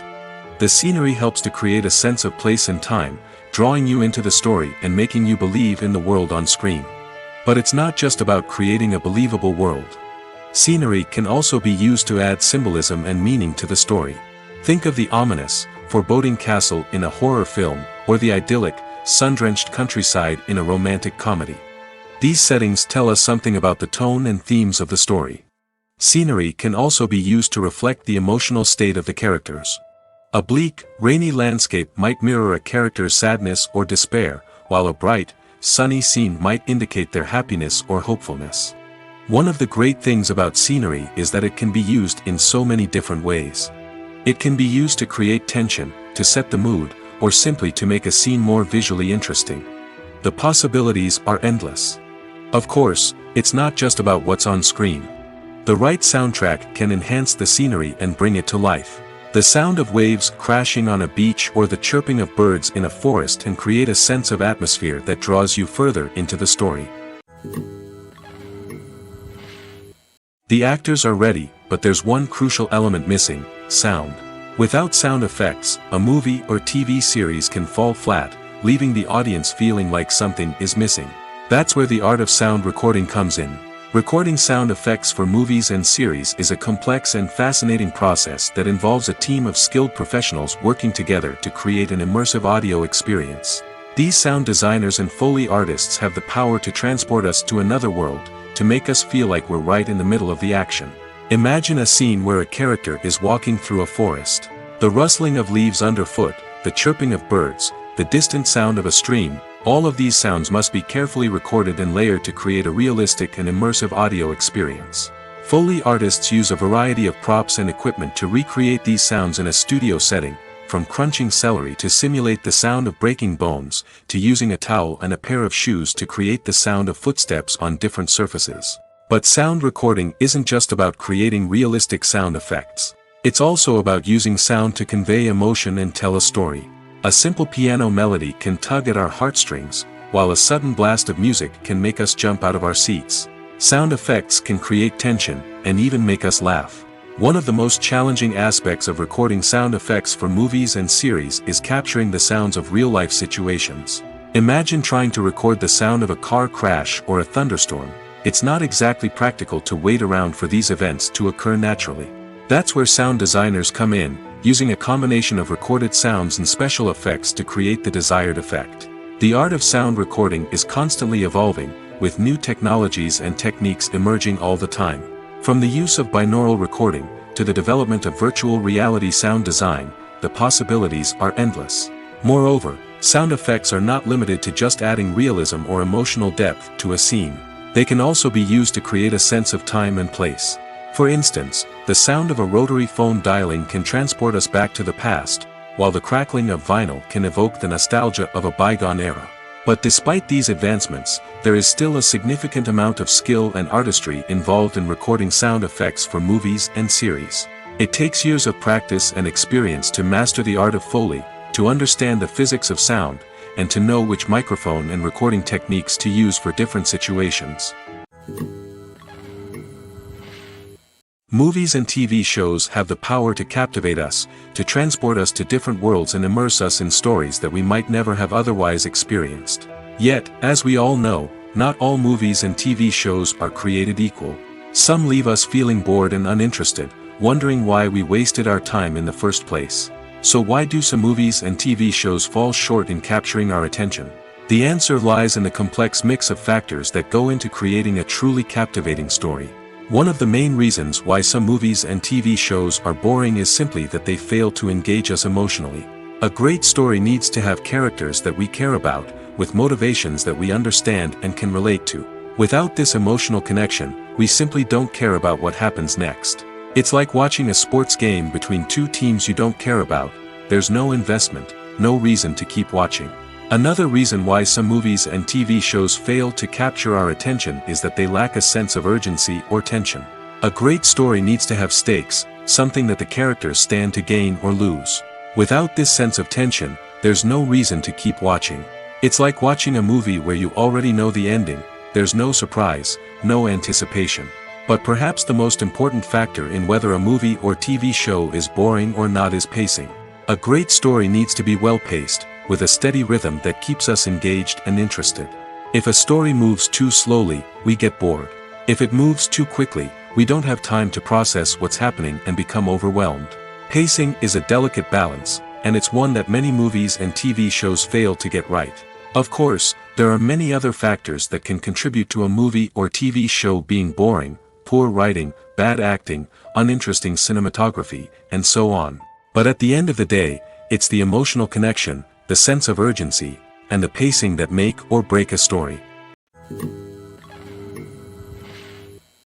The scenery helps to create a sense of place and time, drawing you into the story and making you believe in the world on screen. But it's not just about creating a believable world. Scenery can also be used to add symbolism and meaning to the story. Think of the ominous, foreboding castle in a horror film, or the idyllic, sun-drenched countryside in a romantic comedy. These settings tell us something about the tone and themes of the story. Scenery can also be used to reflect the emotional state of the characters. A bleak, rainy landscape might mirror a character's sadness or despair, while a bright, sunny scene might indicate their happiness or hopefulness. One of the great things about scenery is that it can be used in so many different ways. It can be used to create tension, to set the mood, or simply to make a scene more visually interesting. The possibilities are endless. Of course, it's not just about what's on screen. The right soundtrack can enhance the scenery and bring it to life. The sound of waves crashing on a beach or the chirping of birds in a forest can create a sense of atmosphere that draws you further into the story. The actors are ready, but there's one crucial element missing: sound. Without sound effects, a movie or TV series can fall flat, leaving the audience feeling like something is missing. That's where the art of sound recording comes in. Recording sound effects for movies and series is a complex and fascinating process that involves a team of skilled professionals working together to create an immersive audio experience. These sound designers and Foley artists have the power to transport us to another world, to make us feel like we're right in the middle of the action. Imagine a scene where a character is walking through a forest. The rustling of leaves underfoot, the chirping of birds, the distant sound of a stream, all of these sounds must be carefully recorded and layered to create a realistic and immersive audio experience. Foley artists use a variety of props and equipment to recreate these sounds in a studio setting, from crunching celery to simulate the sound of breaking bones, to using a towel and a pair of shoes to create the sound of footsteps on different surfaces. But sound recording isn't just about creating realistic sound effects. It's also about using sound to convey emotion and tell a story. A simple piano melody can tug at our heartstrings, while a sudden blast of music can make us jump out of our seats. Sound effects can create tension, and even make us laugh. One of the most challenging aspects of recording sound effects for movies and series is capturing the sounds of real-life situations. Imagine trying to record the sound of a car crash or a thunderstorm. It's not exactly practical to wait around for these events to occur naturally. That's where sound designers come in, using a combination of recorded sounds and special effects to create the desired effect. The art of sound recording is constantly evolving, with new technologies and techniques emerging all the time. From the use of binaural recording, to the development of virtual reality sound design, the possibilities are endless. Moreover, sound effects are not limited to just adding realism or emotional depth to a scene. They can also be used to create a sense of time and place. For instance, the sound of a rotary phone dialing can transport us back to the past, while the crackling of vinyl can evoke the nostalgia of a bygone era. But despite these advancements, there is still a significant amount of skill and artistry involved in recording sound effects for movies and series. It takes years of practice and experience to master the art of Foley, to understand the physics of sound, and to know which microphone and recording techniques to use for different situations. Movies and TV shows have the power to captivate us, to transport us to different worlds and immerse us in stories that we might never have otherwise experienced. Yet, as we all know, not all movies and TV shows are created equal. Some leave us feeling bored and uninterested, wondering why we wasted our time in the first place. So why do some movies and TV shows fall short in capturing our attention? The answer lies in the complex mix of factors that go into creating a truly captivating story. One of the main reasons why some movies and TV shows are boring is simply that they fail to engage us emotionally. A great story needs to have characters that we care about, with motivations that we understand and can relate to. Without this emotional connection, we simply don't care about what happens next. It's like watching a sports game between two teams you don't care about. There's no investment, no reason to keep watching. Another reason why some movies and TV shows fail to capture our attention is that they lack a sense of urgency or tension. A great story needs to have stakes, something that the characters stand to gain or lose. Without this sense of tension, there's no reason to keep watching. It's like watching a movie where you already know the ending, there's no surprise, no anticipation. But perhaps the most important factor in whether a movie or TV show is boring or not is pacing. A great story needs to be well-paced, with a steady rhythm that keeps us engaged and interested. If a story moves too slowly, we get bored. If it moves too quickly, we don't have time to process what's happening and become overwhelmed. Pacing is a delicate balance, and it's one that many movies and TV shows fail to get right. Of course, there are many other factors that can contribute to a movie or TV show being boring: poor writing, bad acting, uninteresting cinematography, and so on. But at the end of the day, it's the emotional connection, the sense of urgency, and the pacing that make or break a story.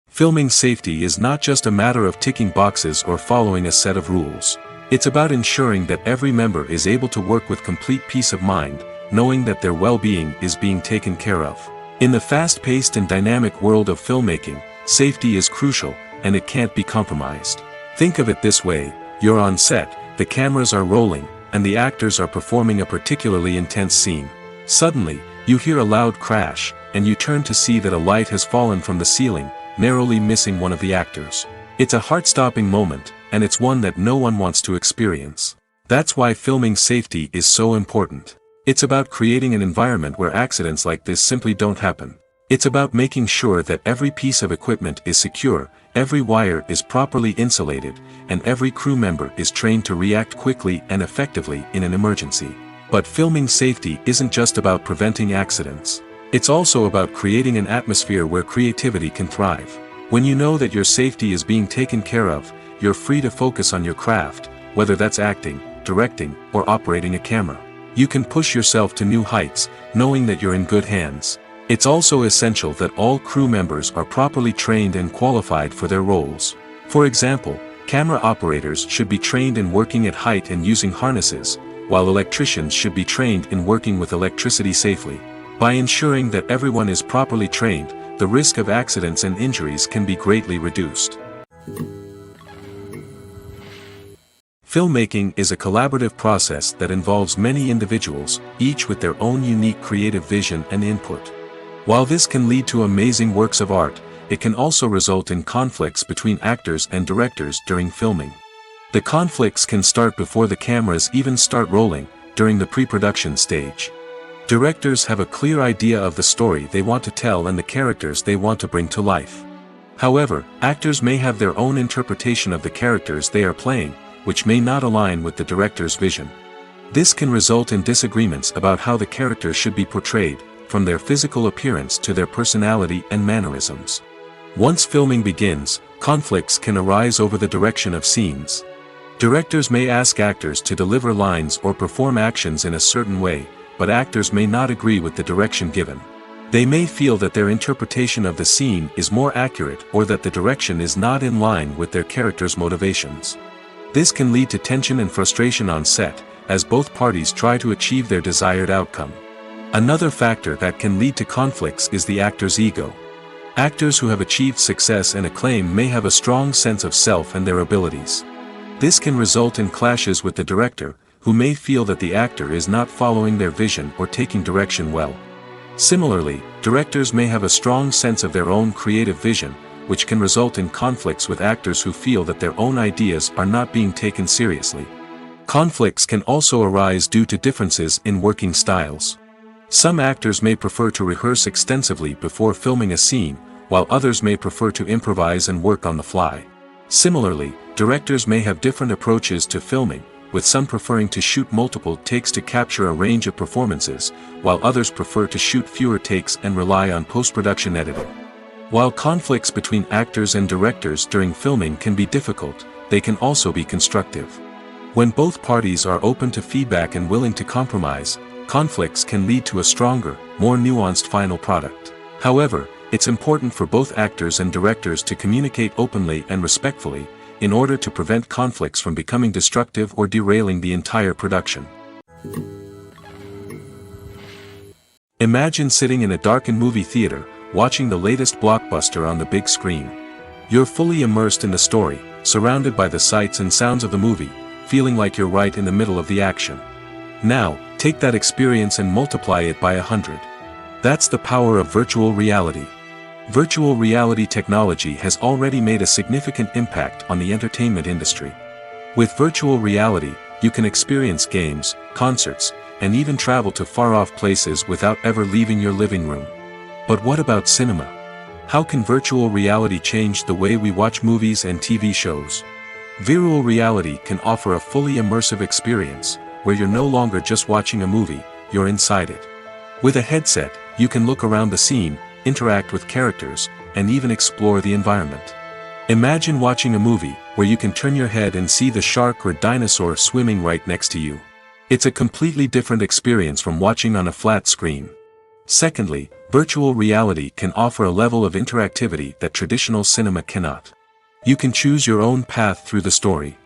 Filming safety is not just a matter of ticking boxes or following a set of rules. It's about ensuring that every member is able to work with complete peace of mind, knowing that their well-being is being taken care of. In the fast-paced and dynamic world of filmmaking, safety is crucial, and it can't be compromised. Think of it this way: you're on set, the cameras are rolling, and the actors are performing a particularly intense scene. Suddenly, you hear a loud crash, and you turn to see that a light has fallen from the ceiling, narrowly missing one of the actors. It's a heart-stopping moment, and it's one that no one wants to experience. That's why filming safety is so important. It's about creating an environment where accidents like this simply don't happen. It's about making sure that every piece of equipment is secure, every wire is properly insulated, and every crew member is trained to react quickly and effectively in an emergency. But filming safety isn't just about preventing accidents. It's also about creating an atmosphere where creativity can thrive. When you know that your safety is being taken care of, you're free to focus on your craft, whether that's acting, directing, or operating a camera. You can push yourself to new heights, knowing that you're in good hands. It's also essential that all crew members are properly trained and qualified for their roles. For example, camera operators should be trained in working at height and using harnesses, while electricians should be trained in working with electricity safely. By ensuring that everyone is properly trained, the risk of accidents and injuries can be greatly reduced. Filmmaking is a collaborative process that involves many individuals, each with their own unique creative vision and input. While this can lead to amazing works of art, it can also result in conflicts between actors and directors during filming. The conflicts can start before the cameras even start rolling, during the pre-production stage. Directors have a clear idea of the story they want to tell and the characters they want to bring to life. However, actors may have their own interpretation of the characters they are playing, which may not align with the director's vision. This can result in disagreements about how the characters should be portrayed, from their physical appearance to their personality and mannerisms. Once filming begins, conflicts can arise over the direction of scenes. Directors may ask actors to deliver lines or perform actions in a certain way, but actors may not agree with the direction given. They may feel that their interpretation of the scene is more accurate or that the direction is not in line with their character's motivations. This can lead to tension and frustration on set, as both parties try to achieve their desired outcome. Another factor that can lead to conflicts is the actor's ego. Actors who have achieved success and acclaim may have a strong sense of self and their abilities. This can result in clashes with the director, who may feel that the actor is not following their vision or taking direction well. Similarly, directors may have a strong sense of their own creative vision, which can result in conflicts with actors who feel that their own ideas are not being taken seriously. Conflicts can also arise due to differences in working styles. Some actors may prefer to rehearse extensively before filming a scene, while others may prefer to improvise and work on the fly. Similarly, directors may have different approaches to filming, with some preferring to shoot multiple takes to capture a range of performances, while others prefer to shoot fewer takes and rely on post-production editing. While conflicts between actors and directors during filming can be difficult, they can also be constructive. When both parties are open to feedback and willing to compromise, conflicts can lead to a stronger, more nuanced final product. However, it's important for both actors and directors to communicate openly and respectfully, in order to prevent conflicts from becoming destructive or derailing the entire production. Imagine sitting in a darkened movie theater, watching the latest blockbuster on the big screen. You're fully immersed in the story, surrounded by the sights and sounds of the movie, feeling like you're right in the middle of the action. Now, take that experience and multiply it by 100. That's the power of virtual reality. Virtual reality technology has already made a significant impact on the entertainment industry. With virtual reality, you can experience games, concerts, and even travel to far-off places without ever leaving your living room. But what about cinema? How can virtual reality change the way we watch movies and TV shows? Virtual reality can offer a fully immersive experience, where you're no longer just watching a movie, you're inside it. With a headset, you can look around the scene, interact with characters, and even explore the environment. Imagine watching a movie, where you can turn your head and see the shark or dinosaur swimming right next to you. It's a completely different experience from watching on a flat screen. Secondly, virtual reality can offer a level of interactivity that traditional cinema cannot. You can choose your own path through the story.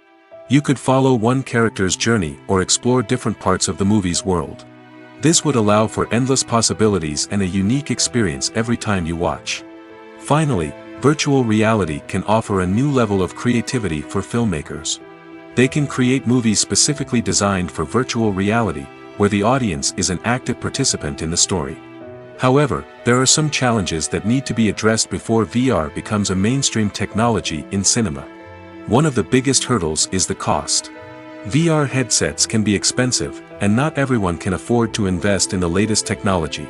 You could follow one character's journey or explore different parts of the movie's world. This would allow for endless possibilities and a unique experience every time you watch. Finally, virtual reality can offer a new level of creativity for filmmakers. They can create movies specifically designed for virtual reality, where the audience is an active participant in the story. However, there are some challenges that need to be addressed before VR becomes a mainstream technology in cinema. One of the biggest hurdles is the cost. VR headsets can be expensive, and not everyone can afford to invest in the latest technology.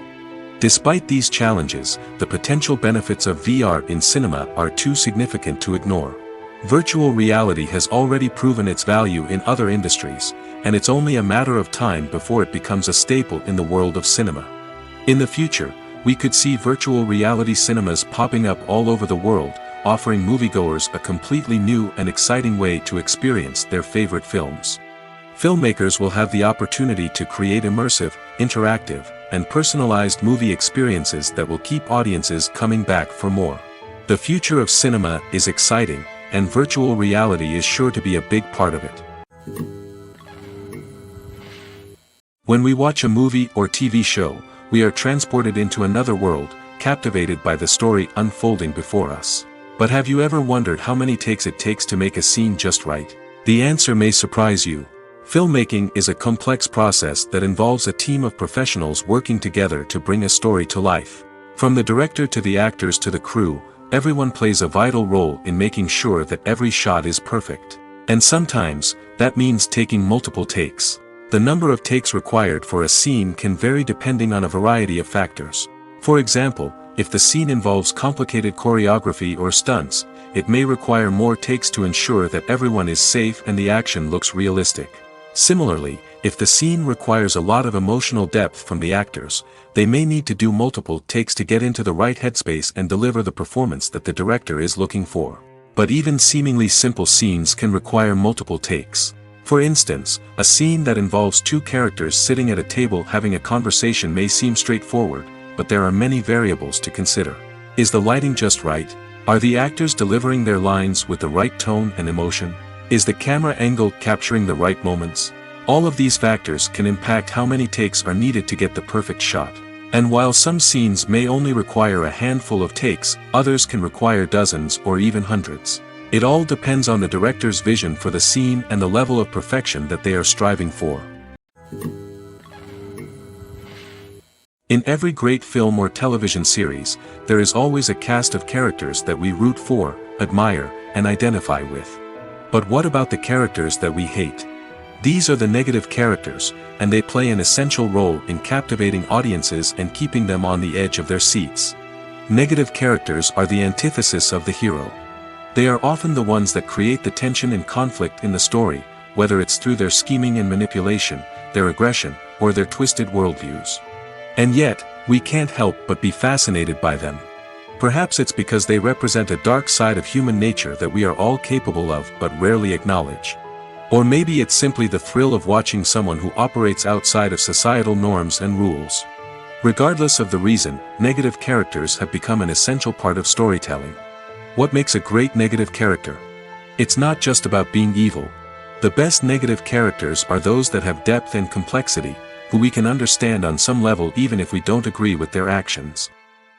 Despite these challenges, the potential benefits of VR in cinema are too significant to ignore. Virtual reality has already proven its value in other industries, and it's only a matter of time before it becomes a staple in the world of cinema. In the future, we could see virtual reality cinemas popping up all over the world, offering moviegoers a completely new and exciting way to experience their favorite films. Filmmakers will have the opportunity to create immersive, interactive, and personalized movie experiences that will keep audiences coming back for more. The future of cinema is exciting, and virtual reality is sure to be a big part of it. When we watch a movie or TV show, we are transported into another world, captivated by the story unfolding before us. But have you ever wondered how many takes it takes to make a scene just right? The answer may surprise you. Filmmaking is a complex process that involves a team of professionals working together to bring a story to life. From the director to the actors to the crew, everyone plays a vital role in making sure that every shot is perfect. And sometimes, that means taking multiple takes. The number of takes required for a scene can vary depending on a variety of factors. For example, if the scene involves complicated choreography or stunts, it may require more takes to ensure that everyone is safe and the action looks realistic. Similarly, if the scene requires a lot of emotional depth from the actors, they may need to do multiple takes to get into the right headspace and deliver the performance that the director is looking for. But even seemingly simple scenes can require multiple takes. For instance, a scene that involves two characters sitting at a table having a conversation may seem straightforward, but there are many variables to consider. Is the lighting just right? Are the actors delivering their lines with the right tone and emotion? Is the camera angle capturing the right moments? All of these factors can impact how many takes are needed to get the perfect shot. And while some scenes may only require a handful of takes, others can require dozens or even hundreds. It all depends on the director's vision for the scene and the level of perfection that they are striving for. In every great film or television series, there is always a cast of characters that we root for, admire, and identify with. But what about the characters that we hate? These are the negative characters, and they play an essential role in captivating audiences and keeping them on the edge of their seats. Negative characters are the antithesis of the hero. They are often the ones that create the tension and conflict in the story, whether it's through their scheming and manipulation, their aggression, or their twisted worldviews. And yet, we can't help but be fascinated by them. Perhaps it's because they represent a dark side of human nature that we are all capable of but rarely acknowledge. Or maybe it's simply the thrill of watching someone who operates outside of societal norms and rules. Regardless of the reason, negative characters have become an essential part of storytelling. What makes a great negative character? It's not just about being evil. The best negative characters are those that have depth and complexity, who we can understand on some level even if we don't agree with their actions.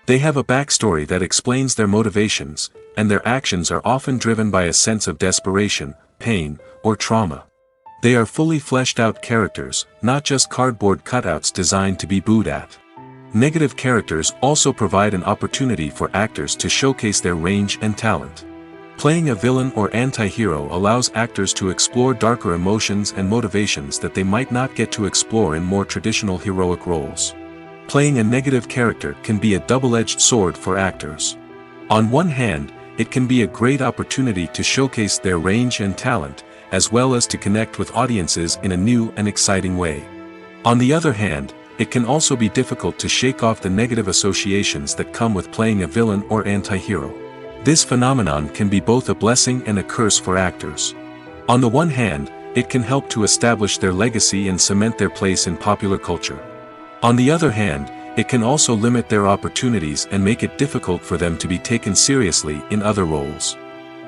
They have a backstory that explains their motivations, and their actions are often driven by a sense of desperation, pain, or trauma. They are fully fleshed out characters, not just cardboard cutouts designed to be booed at. Negative characters also provide an opportunity for actors to showcase their range and talent. Playing a villain or anti-hero allows actors to explore darker emotions and motivations that they might not get to explore in more traditional heroic roles. Playing a negative character can be a double-edged sword for actors. On one hand, it can be a great opportunity to showcase their range and talent, as well as to connect with audiences in a new and exciting way. On the other hand, it can also be difficult to shake off the negative associations that come with playing a villain or anti-hero. This phenomenon can be both a blessing and a curse for actors. On the one hand, it can help to establish their legacy and cement their place in popular culture. On the other hand, it can also limit their opportunities and make it difficult for them to be taken seriously in other roles.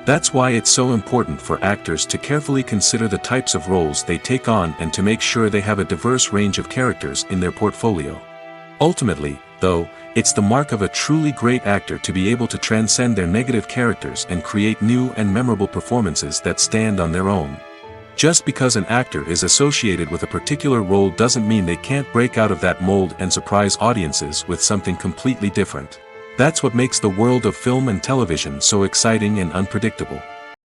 That's why it's so important for actors to carefully consider the types of roles they take on and to make sure they have a diverse range of characters in their portfolio. Ultimately, though, it's the mark of a truly great actor to be able to transcend their negative characters and create new and memorable performances that stand on their own. Just because an actor is associated with a particular role doesn't mean they can't break out of that mold and surprise audiences with something completely different. That's what makes the world of film and television so exciting and unpredictable.